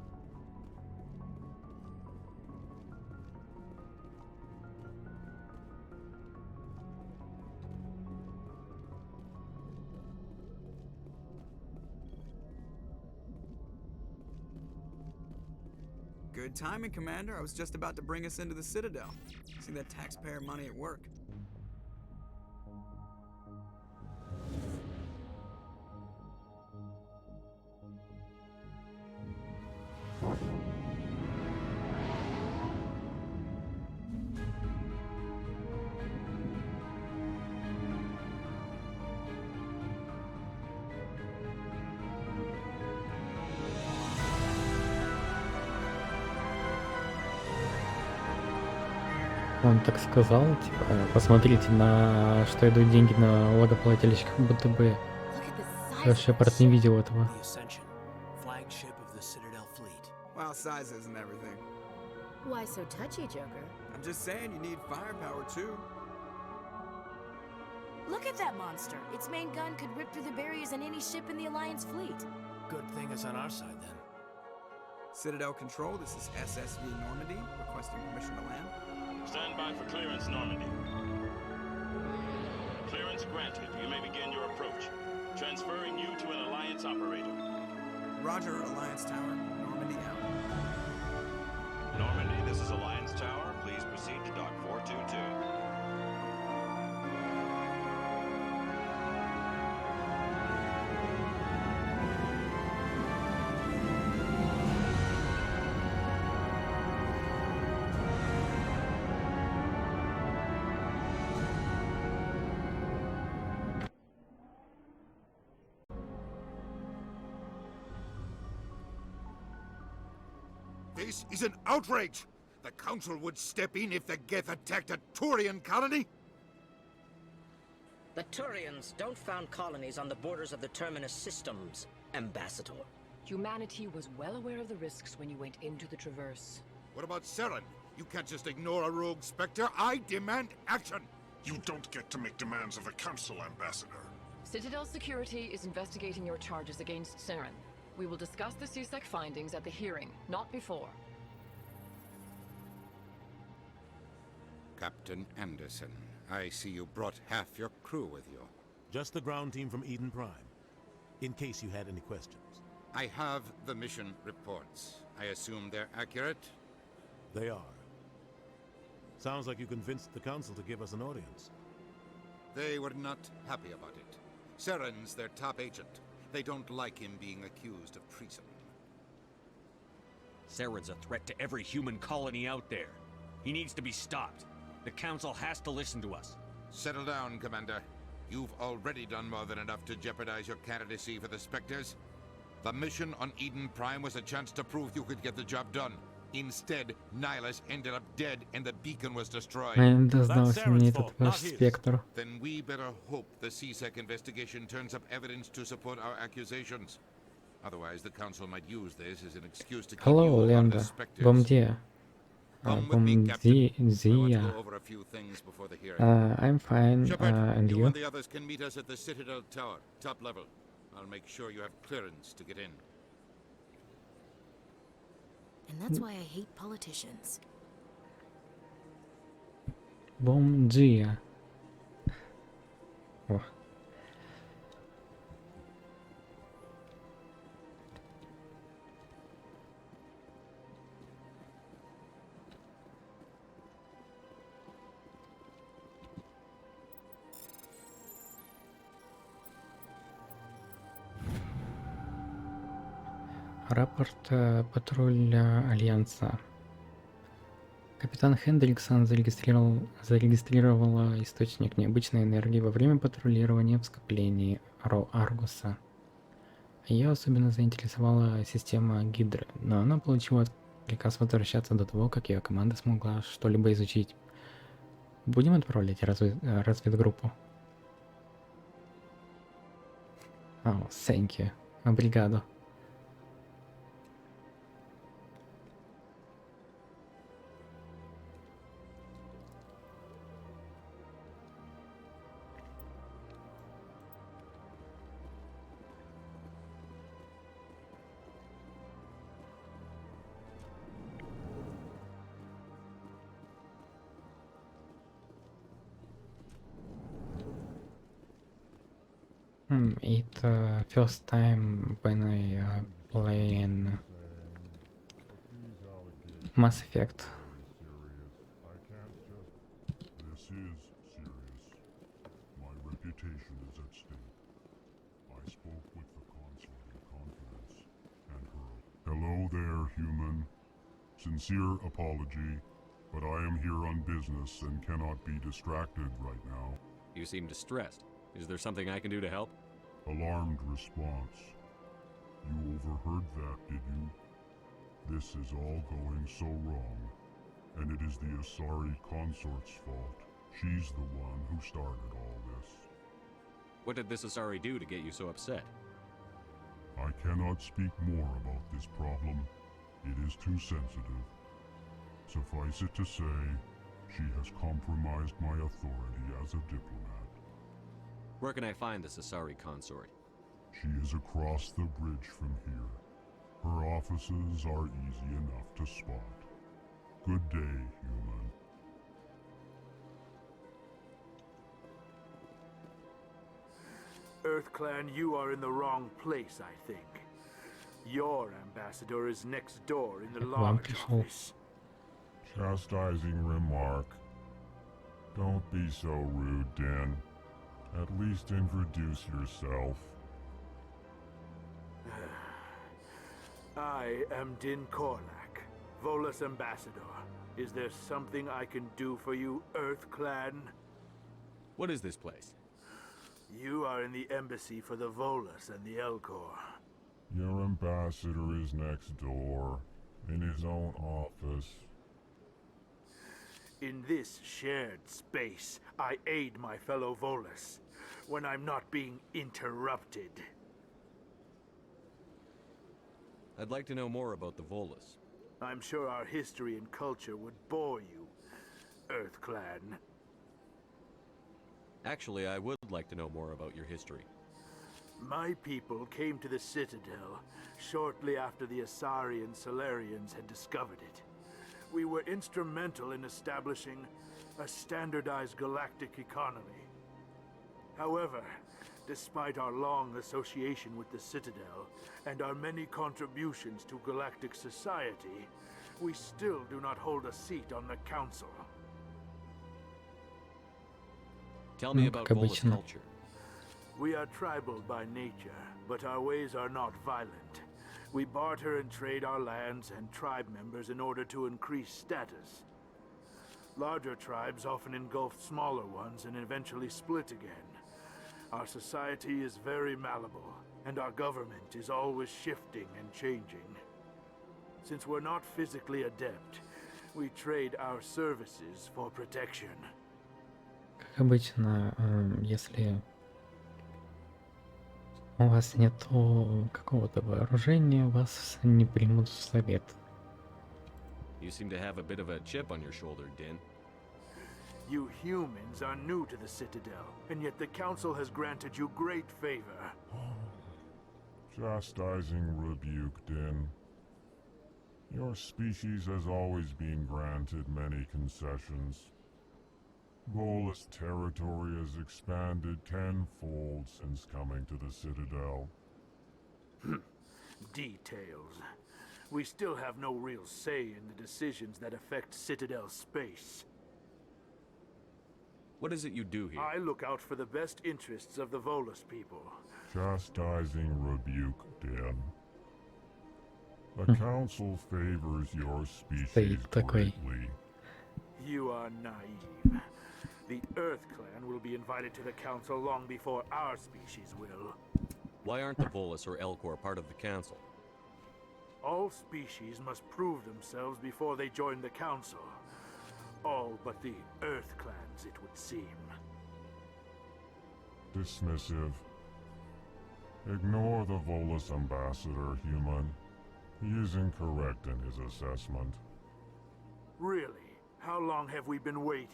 Speaker 6: Good timing, Commander. I was just about to bring us into the Citadel. See that taxpayer money at work.
Speaker 1: Он так сказал, типа, посмотрите, на что идут деньги на налогоплательщиков, будто бы Шепард не видел этого.
Speaker 6: Well, size isn't everything.
Speaker 11: Why so touchy, Joker?
Speaker 6: I'm just saying you need firepower too.
Speaker 11: Look at that monster. Its main gun could rip through the barriers in any ship in the Alliance fleet.
Speaker 8: Good thing it's on our side then.
Speaker 6: Citadel Control, this is SSV Normandy, requesting permission to land.
Speaker 20: Stand by for clearance, Normandy. Clearance granted. You may begin your approach. Transferring you to an Alliance operator.
Speaker 6: Roger, Alliance Tower. Normandy out.
Speaker 20: Normandy, this is Alliance Tower. Please proceed to Dock 422.
Speaker 15: This is an outrage! The Council would step in if the Geth attacked a Turian colony?
Speaker 21: The Turians don't found colonies on the borders of the Terminus systems, Ambassador.
Speaker 22: Humanity was well aware of the risks when you went into the Traverse.
Speaker 15: What about Saren? You can't just ignore a rogue Spectre. I demand action!
Speaker 23: You don't get to make demands of the Council, Ambassador.
Speaker 22: Citadel Security is investigating your charges against Saren. We will discuss the CSEC findings at the hearing, not before.
Speaker 3: Captain Anderson, I see you brought half your crew with you.
Speaker 4: Just the ground team from Eden Prime, in case you had any questions.
Speaker 3: I have the mission reports. I assume they're accurate?
Speaker 4: They are. Sounds like you convinced the Council to give us an audience.
Speaker 3: They were not happy about it. Saren's their top agent. They don't like him being accused of treason.
Speaker 9: Saren's a threat to every human colony out there. He needs to be stopped. The Council has to listen to us.
Speaker 3: Settle down, Commander. You've already done more than enough to jeopardize your candidacy for the Spectres. The mission on Eden Prime was a chance to prove you could get the job done. Instead, Nihilus ended up dead and the beacon was destroyed.
Speaker 1: Не дознался мне этот ваш спектр.
Speaker 3: Then we better hope the CSEC investigation turns up evidence to support our accusations. Otherwise, the Council might use this as an excuse to keep
Speaker 1: Hello,
Speaker 3: you on
Speaker 1: Лenda.
Speaker 3: the Spectres.
Speaker 1: Бомде. Бомдия. I'm fine, and
Speaker 3: you
Speaker 1: you?
Speaker 3: and the others can meet us at the Citadel Tower, top level. I'll make sure you have clearance to get in.
Speaker 11: And that's why I hate politicians.
Speaker 1: Бомдия. О. Рапорт патруля Альянса. Капитан Хендриксон зарегистрировала источник необычной энергии во время патрулирования в скоплении Аргуса. Ее особенно заинтересовала система Гидры, но она получила приказ возвращаться до того, как ее команда смогла что-либо изучить. Будем отправлять разведгруппу? Oh, thank you. Obrigado. It's first time when I play in Mass Effect.
Speaker 5: This is serious. My reputation is at stake. I spoke with the consort in confidence, and her. Hello there, human. Sincere apology, but I am here on business and cannot be distracted right now.
Speaker 9: You seem distressed. Is there something I can do to help?
Speaker 5: Alarmed response. You overheard that, did you? This is all going so wrong, and it is the Asari consort's fault. She's the one who started all this.
Speaker 9: What did this Asari do to get you so upset?
Speaker 5: I cannot speak more about this problem. It is too sensitive. Suffice it to say, she has compromised my authority as a diplomat.
Speaker 9: Where can I find this Asari consort?
Speaker 5: She is across the bridge from here. Her offices are easy enough to spot. Good day, human.
Speaker 7: EarthClan, you are in the wrong place, I think. Your ambassador is next door in the large office.
Speaker 5: Chastising remark. Don't be so rude, Din. At least introduce yourself.
Speaker 7: I am Din Korlak, Volus ambassador. Is there something I can do for you, EarthClan?
Speaker 9: What is this place?
Speaker 7: You are in the embassy for the Volus and the Elcor.
Speaker 5: Your ambassador is next door, in his own office.
Speaker 7: In this shared space, I aid my fellow Volus when I'm not being interrupted.
Speaker 9: I'd like to know more about the Volus.
Speaker 7: I'm sure our history and culture would bore you, EarthClan.
Speaker 9: Actually, I would like to know more about your history.
Speaker 7: My people came to the Citadel shortly after the Asari and Solarians had discovered it. We were instrumental in establishing a standardized galactic economy. However, despite our long association with the Citadel and our many contributions to galactic society, we still do not hold a seat on the Council.
Speaker 9: Tell me about Volus culture.
Speaker 7: We are tribal by nature, but our ways are not violent. We barter and trade our lands and tribe members in order to increase status. Larger tribes often engulf smaller ones and eventually split again. Our society is very malleable, and our government is always shifting and changing. Since we're not physically adept, we trade our services for protection.
Speaker 1: Как обычно, если у вас нет какого-то вооружения, вас не примут в совет.
Speaker 9: You seem to have a bit of a chip on your shoulder, Din.
Speaker 7: You humans are new to the Citadel, and yet the Council has granted you great favor.
Speaker 5: Chastising rebuke, Din. Your species has always been granted many concessions. Volus territory has expanded tenfold since coming to the Citadel.
Speaker 7: Details. We still have no real say in the decisions that affect Citadel space.
Speaker 9: What is it you do here?
Speaker 7: I look out for the best interests of the Volus people.
Speaker 5: Chastising rebuke, Din. The Council favors your species greatly.
Speaker 7: You are naive. The EarthClan will be invited to the Council long before our species will.
Speaker 9: Why aren't the Volus or Elcor part of the Council?
Speaker 7: All species must prove themselves before they join the Council. All but the EarthClans, it would seem.
Speaker 5: Dismissive. Ignore the Volus ambassador, human. He is incorrect in his assessment.
Speaker 7: Really? How long have we been waiting?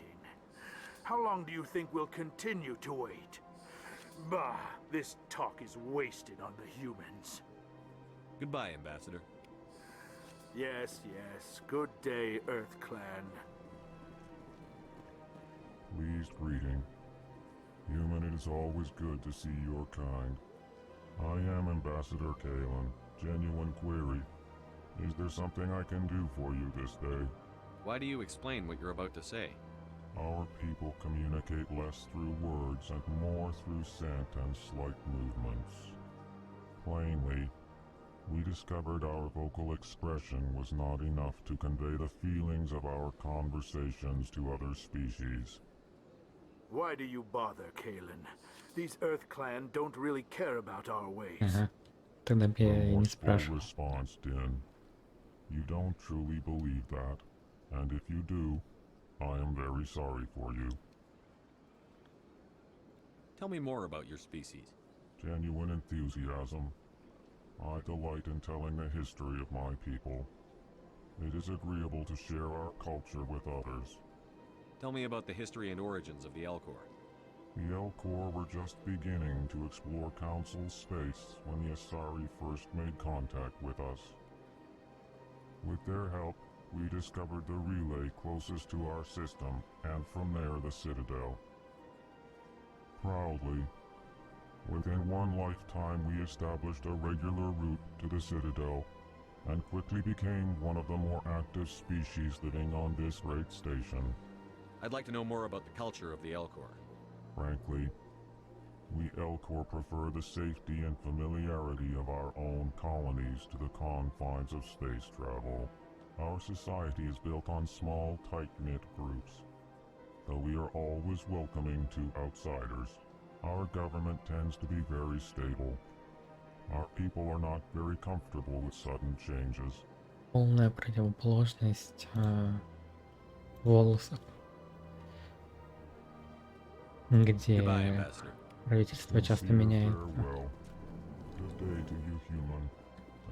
Speaker 7: How long do you think we'll continue to wait? Bah, this talk is wasted on the humans.
Speaker 9: Goodbye, Ambassador.
Speaker 7: Yes, yes. Good day, EarthClan.
Speaker 5: Pleased greeting. Human, it is is always good to see your kind. I am Ambassador Kalen. Genuine query. Is there something I can do for you this day?
Speaker 9: Why do you explain what you're about to say?
Speaker 5: Our people communicate less through words and more through scent and slight movements. Plainly, we discovered our vocal expression was not enough to convey the feelings of our conversations to other species.
Speaker 7: Why do you bother, Kalen? These Earth Clan don't really care about our ways.
Speaker 1: Тогда бы я и не
Speaker 5: Forceful
Speaker 1: спрашивал.
Speaker 5: response, Din. You don't truly believe that, and if you do, I am very sorry for you.
Speaker 9: Tell me more about your species.
Speaker 5: Genuine enthusiasm. I delight in telling the history of my people. It is agreeable to share our culture with others.
Speaker 9: Tell me about the history and origins of the Elcor.
Speaker 5: The Elcor were just beginning to explore Council's space when the Asari first made contact with us. With their help, we discovered the relay closest to our system, and from there the Citadel. Proudly, within one lifetime we established a regular route to the Citadel, and quickly became one of the more active species living on this great station.
Speaker 9: I'd like to know more about the culture of the Elcor.
Speaker 5: Frankly, we Elcor prefer the safety and familiarity of our own colonies to the confines of space travel. Our society is built on small, tight-knit groups. Though we are always welcoming to outsiders, our government tends to be very stable. Our people are not very comfortable with sudden changes.
Speaker 1: Полная противоположность волосов, где правительство часто меняется.
Speaker 5: Farewell. Good day to you, human.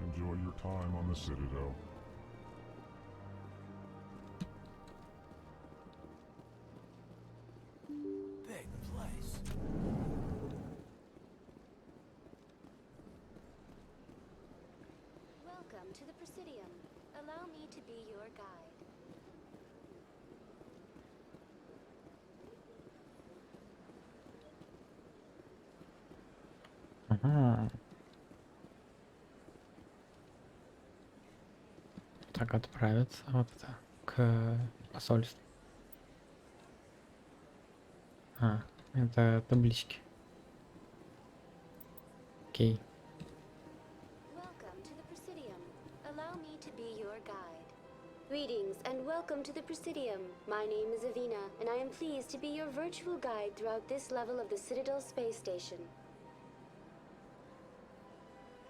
Speaker 5: Enjoy your time on the Citadel.
Speaker 8: Big place.
Speaker 12: Welcome to the Presidium. Allow me to be your guide.
Speaker 1: Ага. Так, отправиться вот к посольству. Это таблички. Окей.
Speaker 12: Welcome to the Presidium. Allow me to be your guide. Greetings and welcome to the Presidium. My name is Avina, and I am pleased to be your virtual guide throughout this level of the Citadel space station.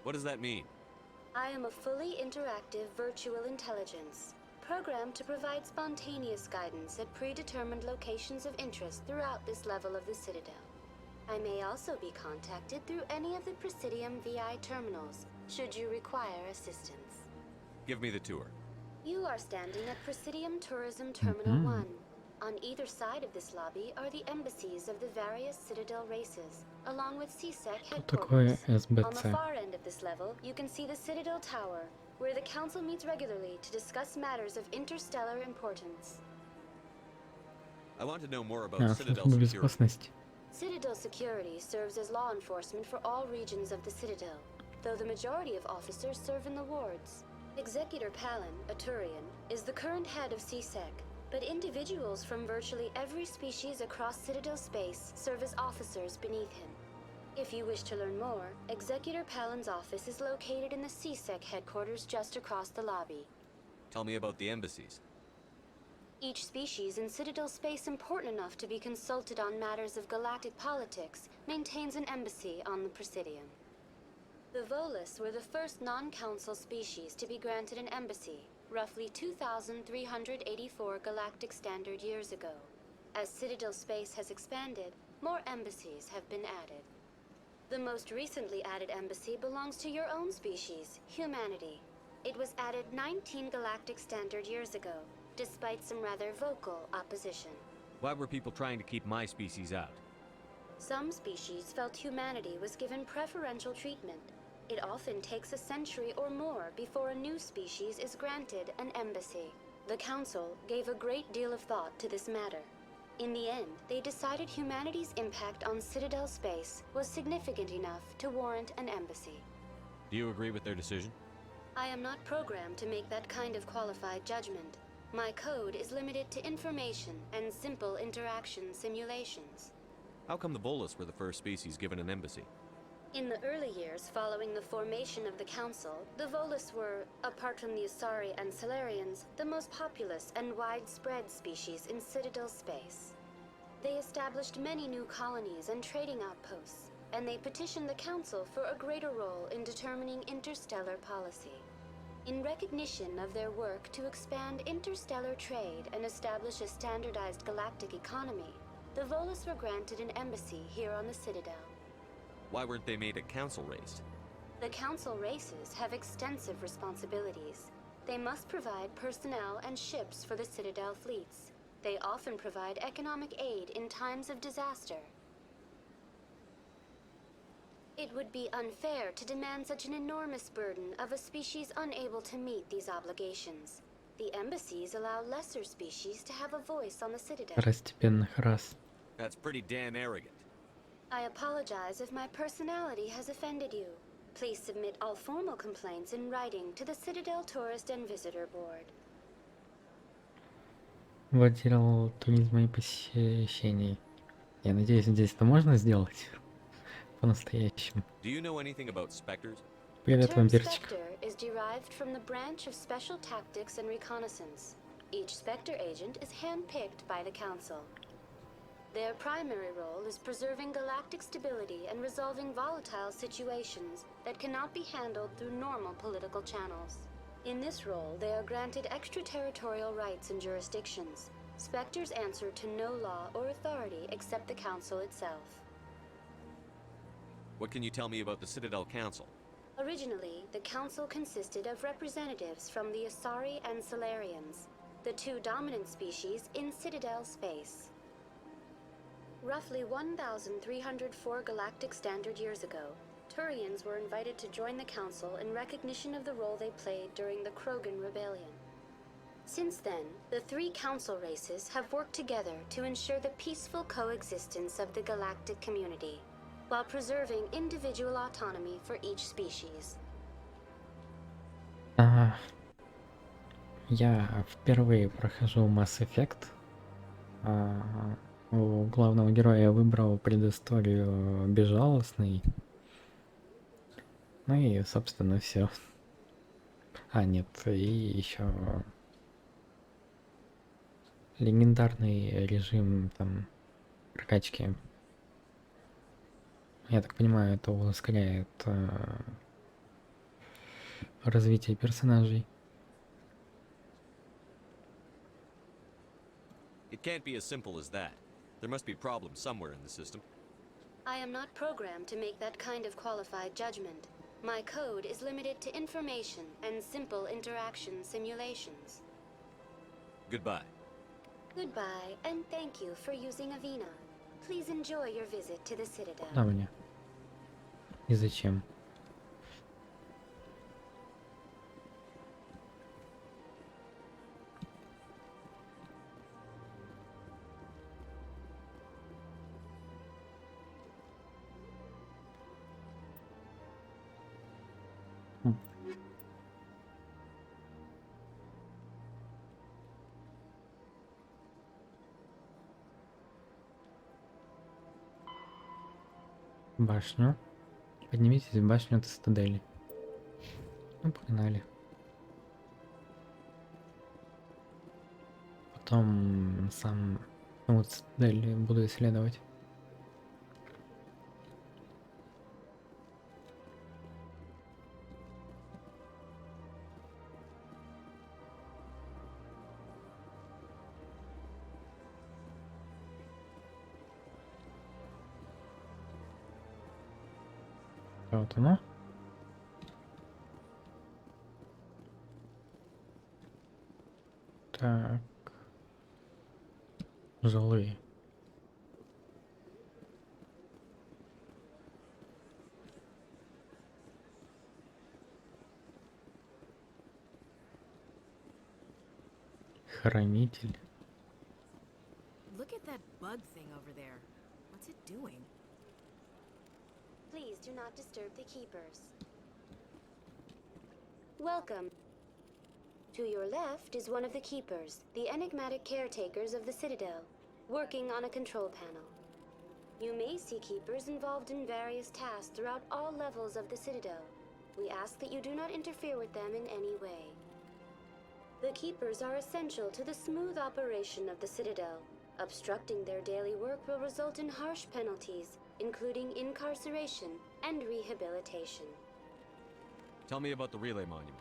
Speaker 9: What does that mean?
Speaker 12: I am a fully interactive virtual intelligence, programmed to provide spontaneous guidance at predetermined locations of interest throughout this level of the Citadel. I may also be contacted through any of the Presidium VI terminals, should you require assistance.
Speaker 9: Give me the tour.
Speaker 12: You are standing at Presidium Tourism Terminal 1. On either side of this lobby are the embassies of the various Citadel races, along with CSEC
Speaker 1: такое
Speaker 12: headquarters. On the
Speaker 1: СБЦ?
Speaker 12: far end of this level, you can see the Citadel Tower, where the Council meets regularly to discuss matters of interstellar importance.
Speaker 9: I want to know more about Citadel
Speaker 1: Служба
Speaker 9: security.
Speaker 1: безопасности.
Speaker 12: Citadel security serves as law enforcement for all regions of the Citadel, though the majority of officers serve in the wards. Executor Palin, a Turian, is the current head of CSEC, but individuals from virtually every species across Citadel space serve as officers beneath him. If you wish to learn more, Executor Palin's office is located in the CSEC headquarters just across the lobby.
Speaker 9: Tell me about the embassies.
Speaker 12: Each species in Citadel space important enough to be consulted on matters of galactic politics maintains an embassy on the Presidium. The Volus were the first non-council species to be granted an embassy, roughly 2,384 galactic standard years ago. As Citadel space has expanded, more embassies have been added. The most recently added embassy belongs to your own species, humanity. It was added 19 galactic standard years ago, despite some rather vocal opposition.
Speaker 9: Why were people trying to keep my species out?
Speaker 12: Some species felt humanity was given preferential treatment. It often takes a century or more before a new species is granted an embassy. The Council gave a great deal of thought to this matter. In the end, they decided humanity's impact on Citadel space was significant enough to warrant an embassy.
Speaker 9: Do you agree with their decision?
Speaker 12: I am not programmed to make that kind of qualified judgment. My code is limited to information and simple interaction simulations.
Speaker 9: How come the Volus were the first species given an embassy?
Speaker 12: In the early years following the formation of the Council, the Volus were, apart from the Asari and Salarians, the most populous and widespread species in Citadel space. They established many new colonies and trading outposts, and they petitioned the Council for a greater role in determining interstellar policy. In recognition of their work to expand interstellar trade and establish a standardized galactic economy, the Volus were granted an embassy here on the Citadel.
Speaker 9: Why weren't they made a council race?
Speaker 12: The Council races have extensive responsibilities. They must provide personnel and ships for the Citadel fleets. They often provide economic aid in times of disaster. It would be unfair to demand such an enormous burden of a species unable to meet these obligations. The embassies allow lesser species to have a voice on the Citadel.
Speaker 1: Второстепенных рас.
Speaker 9: That's pretty damn arrogant.
Speaker 12: I apologize if my personality has offended you. Please submit all formal complaints in writing to the Citadel Tourist and Visitor Board.
Speaker 1: В отдел туризма и посещений. Я надеюсь, здесь это можно сделать по-настоящему.
Speaker 9: Do you know anything about specters?
Speaker 1: Привет,
Speaker 12: The term
Speaker 1: вампирчик.
Speaker 12: Spectre is derived from the branch of Special Tactics and Reconnaissance. Each Spectre agent is handpicked by the Council. Their primary role is preserving galactic stability and resolving volatile situations that cannot be handled through normal political channels. In this role, they are granted extraterritorial rights and jurisdictions. Spectres answer to no law or authority except the Council itself.
Speaker 9: What can you tell me about the Citadel Council?
Speaker 12: Originally, the Council consisted of representatives from the Asari and Salarians, the two dominant species in Citadel space. Roughly 1,304 galactic standard years ago, Turians were invited to join the Council in recognition of the role they played during the Krogan Rebellion. Since then, the three Council races have worked together to ensure the peaceful coexistence of the galactic community, while preserving individual autonomy for each species.
Speaker 1: Я впервые прохожу Mass Effect. У главного героя я выбрал предысторию безжалостный. Ну и, собственно, все. Нет, и еще легендарный режим там прокачки. Я так понимаю, это ускоряет развитие персонажей.
Speaker 9: It can't be as simple as that. There must be problems somewhere in the system.
Speaker 12: I am not programmed to make that kind of qualified judgment. My code is limited to information and simple interaction simulations.
Speaker 9: Goodbye.
Speaker 12: Goodbye, and thank you for using Avina. Please enjoy your visit to the Citadel.
Speaker 1: Куда мне? И зачем? Башню. Поднимитесь в башню Цитадели. Ну, погнали. Потом саму Цитадель буду исследовать. Вот оно. Так. Жилые. Хранитель.
Speaker 11: Look at that bug thing over there. What's it doing?
Speaker 12: Please do not disturb the keepers. Welcome. To your left is one of the keepers, the enigmatic caretakers of the Citadel, working on a control panel. You may see keepers involved in various tasks throughout all levels of the Citadel. We ask that you do not interfere with them in any way. The keepers are essential to the smooth operation of the Citadel. Obstructing their daily work will result in harsh penalties, including incarceration and rehabilitation.
Speaker 9: Tell me about the relay monument.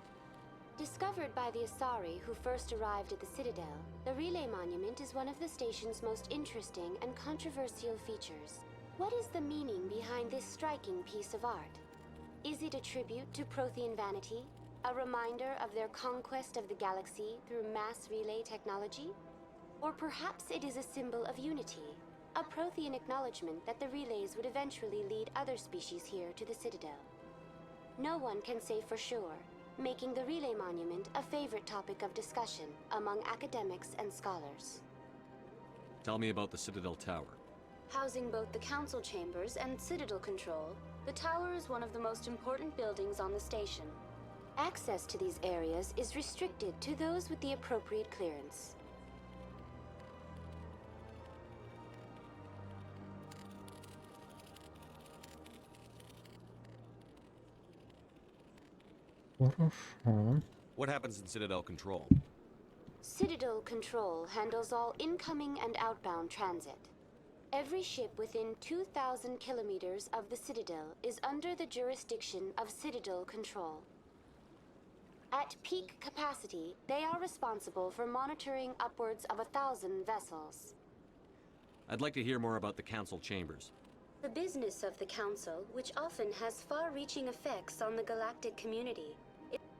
Speaker 12: Discovered by the Asari who first arrived at the Citadel, the relay monument is one of the station's most interesting and controversial features. What is the meaning behind this striking piece of art? Is it a tribute to Prothean vanity? A reminder of their conquest of the galaxy through mass relay technology? Or perhaps it is a symbol of unity, a Prothean acknowledgement that the relays would eventually lead other species here to the Citadel. No one can say for sure, making the relay monument a favorite topic of discussion among academics and scholars.
Speaker 9: Tell me about the Citadel Tower.
Speaker 12: Housing both the council chambers and Citadel control, the tower is one of the most important buildings on the station. Access to these areas is restricted to those with the appropriate clearance.
Speaker 1: Хорошо.
Speaker 9: What happens in Citadel Control?
Speaker 12: Citadel Control handles all incoming and outbound transit. Every ship within 2,000 kilometers of the Citadel is under the jurisdiction of Citadel Control. At peak capacity, they are responsible for monitoring upwards of 1,000 vessels.
Speaker 9: I'd like to hear more about the council chambers.
Speaker 12: The business of the Council, which often has far-reaching effects on the galactic community.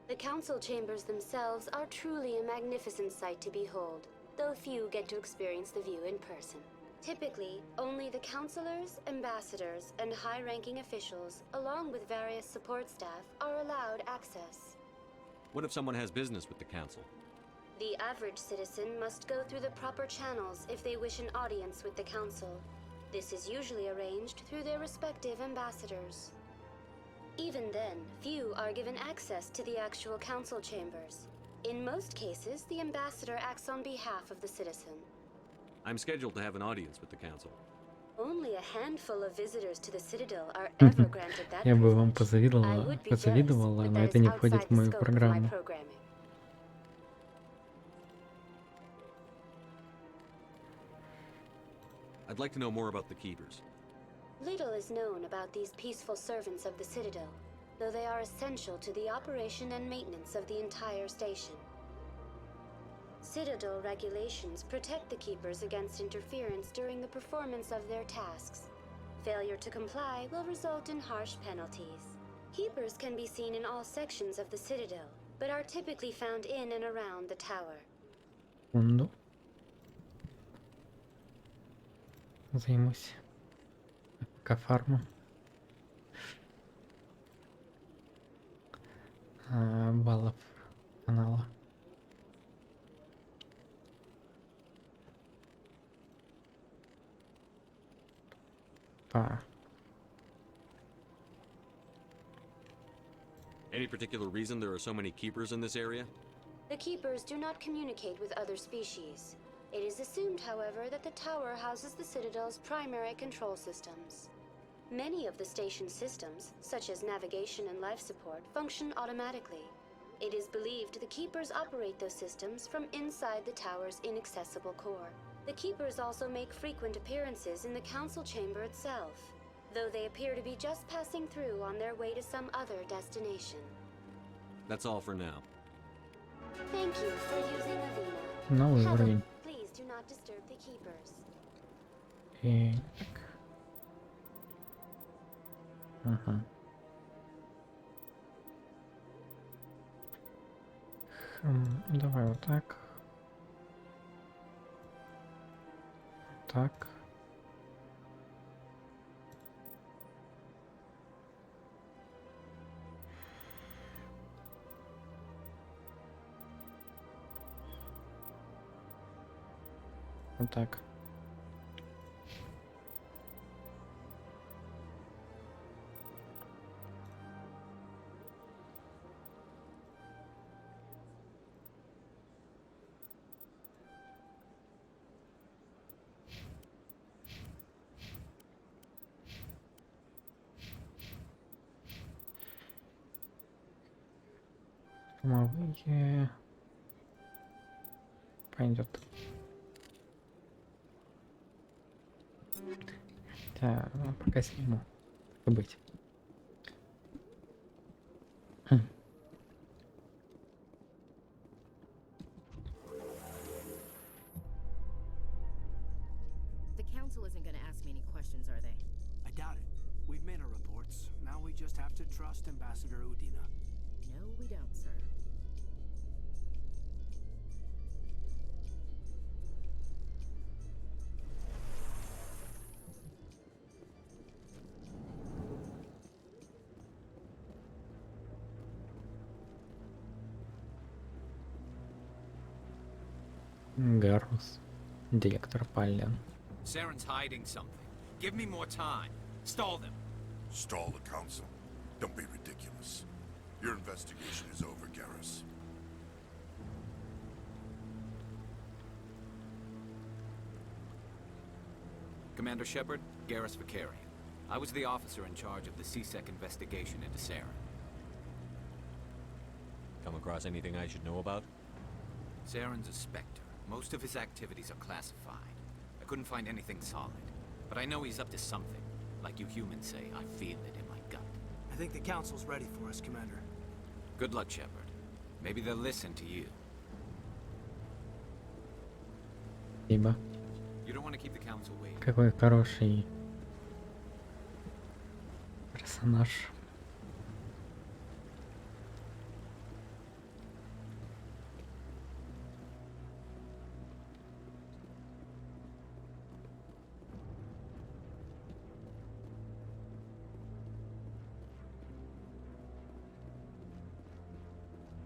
Speaker 12: The Council chambers themselves are truly a magnificent sight to behold, though few get to experience the view in person. Typically, only the councilors, ambassadors, and high-ranking officials, along with various support staff, are allowed access.
Speaker 9: What if someone has business with the council?
Speaker 12: The average citizen must go through the proper channels if they wish an audience with the Council. This is usually arranged through their respective ambassadors. Even then, few are given access to the actual council chambers. In most cases, the ambassador acts on behalf of the citizen.
Speaker 9: I'm scheduled to have an audience with the council.
Speaker 12: Only a handful of visitors to the Citadel are ever granted that
Speaker 1: Я бы вам
Speaker 12: privilege. I
Speaker 1: позавидовала,
Speaker 12: would be jealous,
Speaker 1: позавидовала,
Speaker 12: but
Speaker 1: но
Speaker 12: that
Speaker 1: это
Speaker 12: is
Speaker 1: не
Speaker 12: outside
Speaker 1: входит в
Speaker 12: the
Speaker 1: мою
Speaker 12: scope of my
Speaker 1: программу.
Speaker 12: programming.
Speaker 9: I'd like to know more about the keepers.
Speaker 12: Little is known about these peaceful servants of the Citadel, though they are essential to the operation and maintenance of the entire station. Citadel regulations protect the keepers against interference during the performance of their tasks. Failure to comply will result in harsh penalties. Keepers can be seen in all sections of the Citadel, but are typically found in and around the tower.
Speaker 1: Секунду. Займусь пока фармом. Баллов канала.
Speaker 9: Any particular reason there are so many keepers in this area?
Speaker 12: The keepers do not communicate with other species. It is assumed, however, that the tower houses the Citadel's primary control systems. Many of the station's systems, such as navigation and life support, function automatically. It is believed the keepers operate those systems from inside the tower's inaccessible core. The keepers also make frequent appearances in the council chamber itself, though they appear to be just passing through on their way to some other destination.
Speaker 9: That's all for now.
Speaker 12: Thank you for using Avina.
Speaker 1: Новый уровень.
Speaker 12: Please do not disturb the keepers.
Speaker 1: Так. Ага. Давай вот так. Так. Вот так. Штурмовые. Пойдет. Так, ну, пока сниму. Так и быть.
Speaker 11: The council isn't going to ask me any questions, are they?
Speaker 2: I doubt it. We've made our reports. Now we just have to trust Ambassador Udina.
Speaker 11: No, we don't, sir.
Speaker 1: Гарус. Директор Паллен.
Speaker 14: Saren's hiding something. Give me more time. Stall them.
Speaker 23: Stall the council? Don't be ridiculous. Your investigation is over, Garrus.
Speaker 14: Commander Shepard, Garrus Vicarian. I was the officer in charge of the CSEC investigation into Saren.
Speaker 9: Come across anything I should know about?
Speaker 14: Saren's a Spectre. Most of his activities are classified. I couldn't find anything solid. But I know he's up to something. Like you humans say, I feel it in my gut.
Speaker 2: I think the council's ready for us, Commander.
Speaker 14: Good luck, Shepard. Maybe they'll listen to you.
Speaker 1: Спасибо.
Speaker 14: You don't want to keep the council waiting.
Speaker 1: Какой хороший персонаж.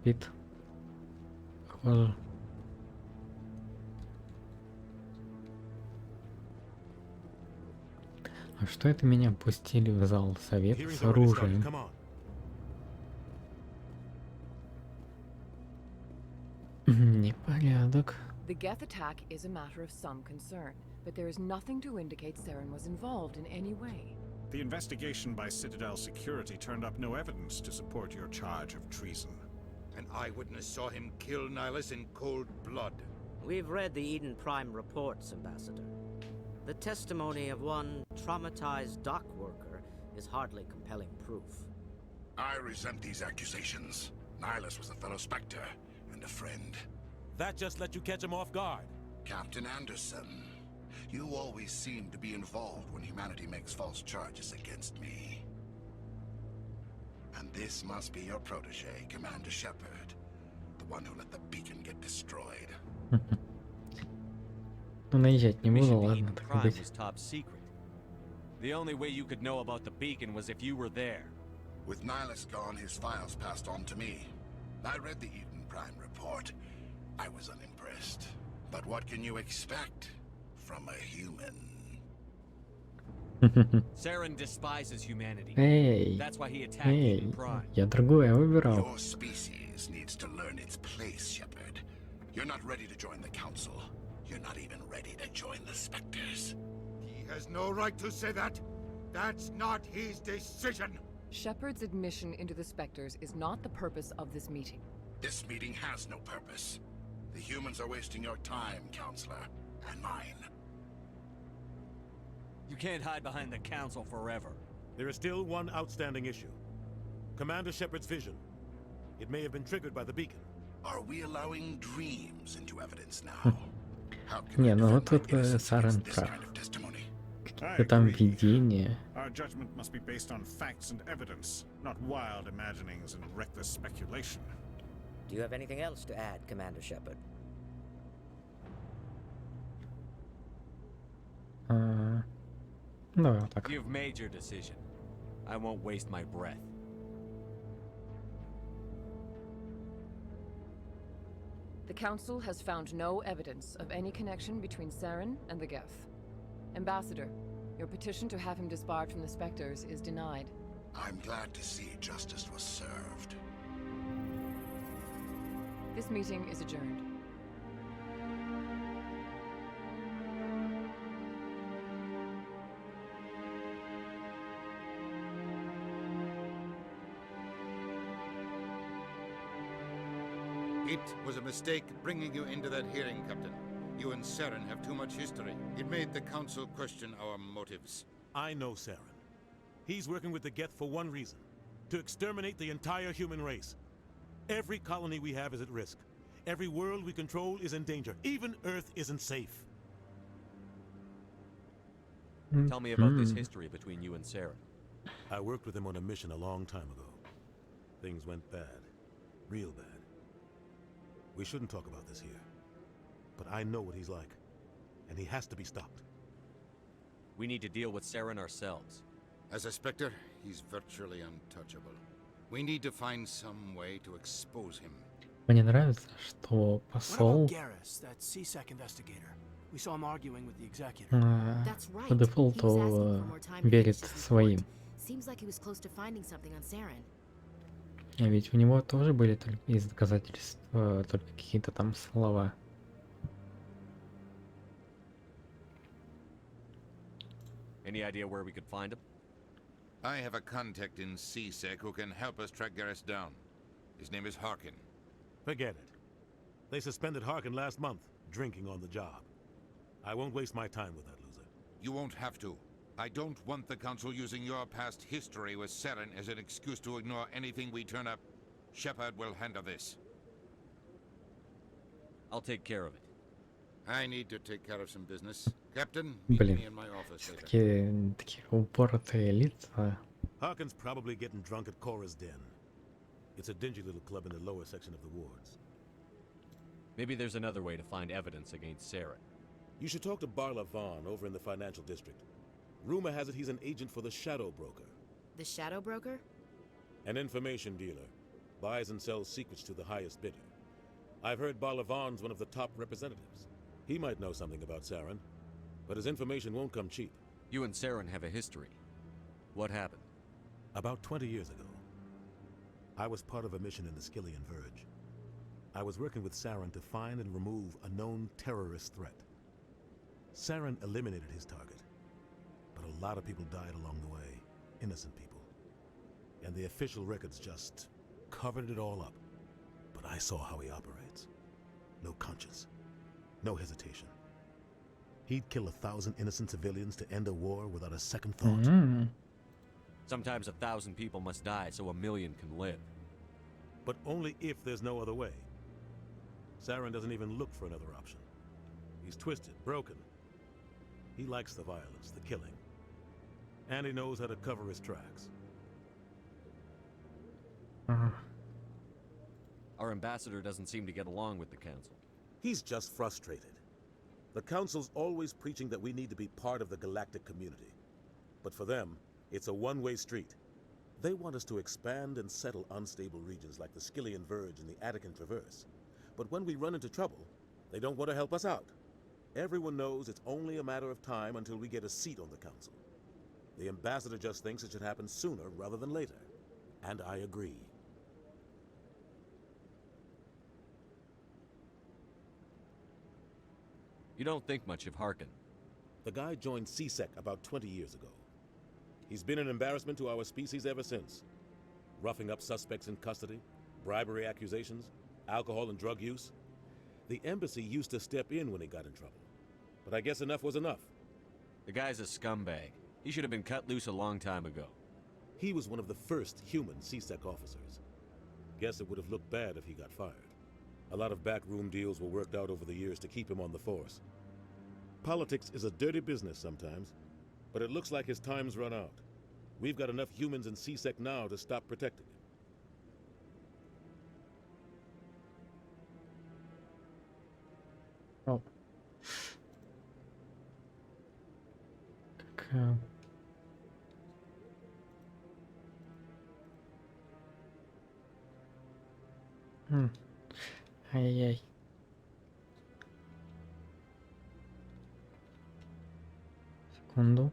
Speaker 1: Пит. Похоже. А что это меня пустили в зал совета с оружием? Непорядок.
Speaker 22: The Geth attack is a matter of some concern, but there is nothing to indicate Saren was involved in any way.
Speaker 19: The investigation by Citadel Security turned up no evidence to support your charge of treason.
Speaker 3: An eyewitness saw him kill Nihilus in cold blood.
Speaker 21: We've read the Eden Prime reports, Ambassador. The testimony of one traumatized dock worker is hardly compelling proof.
Speaker 15: I resent these accusations. Nihilus was a fellow Spectre and a friend.
Speaker 4: That just let you catch him off guard.
Speaker 15: Captain Anderson, you always seem to be involved when humanity makes false charges against me. And this must be your protege, Commander Shepard. The one who let the beacon get destroyed.
Speaker 1: Ну, наезжать не буду, ладно, так и
Speaker 9: Prime
Speaker 1: быть.
Speaker 9: was top secret. The only way you could know about the beacon was if you were there.
Speaker 15: With Nihilus gone, his files passed on to me. I read the Eden Prime report. I was unimpressed. But what can you expect from a human?
Speaker 9: Saren despises humanity.
Speaker 1: Эй,
Speaker 9: That's why he attacked
Speaker 1: эй,
Speaker 9: Eden Prime.
Speaker 1: я другое выбирал.
Speaker 15: Your species needs to learn its place, Shepard. You're not ready to join the Council. You're not even ready to join the Spectres.
Speaker 3: He has no right to say that. That's not his decision.
Speaker 22: Shepard's admission into the Spectres is not the purpose of this meeting.
Speaker 15: This meeting has no purpose. The humans are wasting your time, Counselor, and mine.
Speaker 9: You can't hide behind the Council forever.
Speaker 4: There is still one outstanding issue. Commander Shepard's vision. It may have been triggered by the beacon.
Speaker 15: Are we allowing dreams into evidence now?
Speaker 1: Не, ну вот тут Сарен прав. Какие-то там видения.
Speaker 19: Our judgment must be based on facts and evidence, not wild imaginings and reckless speculation.
Speaker 21: Do you have anything else to add, Commander Shepard?
Speaker 1: Давай вот так.
Speaker 9: You've made your decision. I won't waste my breath.
Speaker 22: The Council has found no evidence of any connection between Saren and the Geth. Ambassador, your petition to have him disbarred from the Spectres is denied.
Speaker 15: I'm glad to see justice was served.
Speaker 22: This meeting is adjourned.
Speaker 3: It was a mistake bringing you into that hearing, Captain. You and Saren have too much history. It made the Council question our motives.
Speaker 4: I know Saren. He's working with the Geth for one reason. To exterminate the entire human race. Every colony we have is at risk. Every world we control is in danger. Even Earth isn't safe.
Speaker 9: Tell me about this history between you and Saren.
Speaker 4: I worked with him on a mission a long time ago. Things went bad. Real bad. We shouldn't talk about this here. But I know what he's like. And he has to be stopped.
Speaker 9: We need to deal with Saren ourselves.
Speaker 3: As a Spectre, he's virtually untouchable. We need to find some way to expose him.
Speaker 1: Мне нравится, что посол
Speaker 2: Garrus, that CSEC investigator. We saw him arguing with the executive.
Speaker 1: по дефолту верит своим.
Speaker 11: Seems like he was close to finding something on Saren.
Speaker 1: А ведь у него тоже были только из доказательств только какие-то там слова.
Speaker 9: Any idea where we could find him?
Speaker 3: I have a contact in CSEC who can help us track Garrus down. His name is Harkin.
Speaker 4: Forget it. They suspended Harkin last month, drinking on the job. I won't waste my time with that loser.
Speaker 3: You won't have to. I don't want the Council using your past history with Saren as an excuse to ignore anything we turn up. Shepard will handle this.
Speaker 9: I'll take care of it.
Speaker 3: I need to take care of some business. Captain, meet
Speaker 1: Блин,
Speaker 3: me in my office later.
Speaker 1: такие упоротые лица.
Speaker 4: Harkin's probably getting drunk at Cora's Den. It's a dingy little club in the lower section of the wards.
Speaker 9: Maybe there's another way to find evidence against Saren.
Speaker 4: You should talk to Barla Vaughn over in the financial district. Rumor has it he's an agent for the Shadow Broker.
Speaker 11: The Shadow Broker?
Speaker 4: An information dealer. Buys and sells secrets to the highest bidder. I've heard Barla Vaughn's one of the top representatives. He might know something about Saren, but his information won't come cheap.
Speaker 9: You and Saren have a history. What happened?
Speaker 4: About 20 years ago, I was part of a mission in the Skillian Verge. I was working with Saren to find and remove a known terrorist threat. Saren eliminated his target, but a lot of people died along the way, innocent people. And the official records just covered it all up. But I saw how he operates. No conscience, no hesitation. He'd kill 1,000 innocent civilians to end a war without a second thought.
Speaker 9: Sometimes 1,000 people must die so 1,000,000 can live.
Speaker 4: But only if there's no other way. Saren doesn't even look for another option. He's twisted, broken. He likes the violence, the killing. And he knows how to cover his tracks.
Speaker 9: Our ambassador doesn't seem to get along with the Council.
Speaker 4: He's just frustrated. The Council's always preaching that we need to be part of the galactic community. But for them, it's a one-way street. They want us to expand and settle unstable regions like the Skillian Verge and the Attican Traverse. But when we run into trouble, they don't want to help us out. Everyone knows it's only a matter of time until we get a seat on the Council. The ambassador just thinks it should happen sooner rather than later. And I agree.
Speaker 9: You don't think much of Harkin.
Speaker 4: The guy joined CSEC about 20 years ago. He's been an embarrassment to our species ever since. Roughing up suspects in custody, bribery accusations, alcohol and drug use. The embassy used to step in when he got in trouble. But I guess enough was enough.
Speaker 9: The guy's a scumbag. He should have been cut loose a long time ago.
Speaker 4: He was one of the first human CSEC officers. Guess it would have looked bad if he got fired. A lot of backroom deals were worked out over the years to keep him on the force. Politics is a dirty business sometimes, but it looks like his time's run out. We've got enough humans in CSEC now to stop protecting him.
Speaker 1: Oh. Ай-яй-яй. Секунду.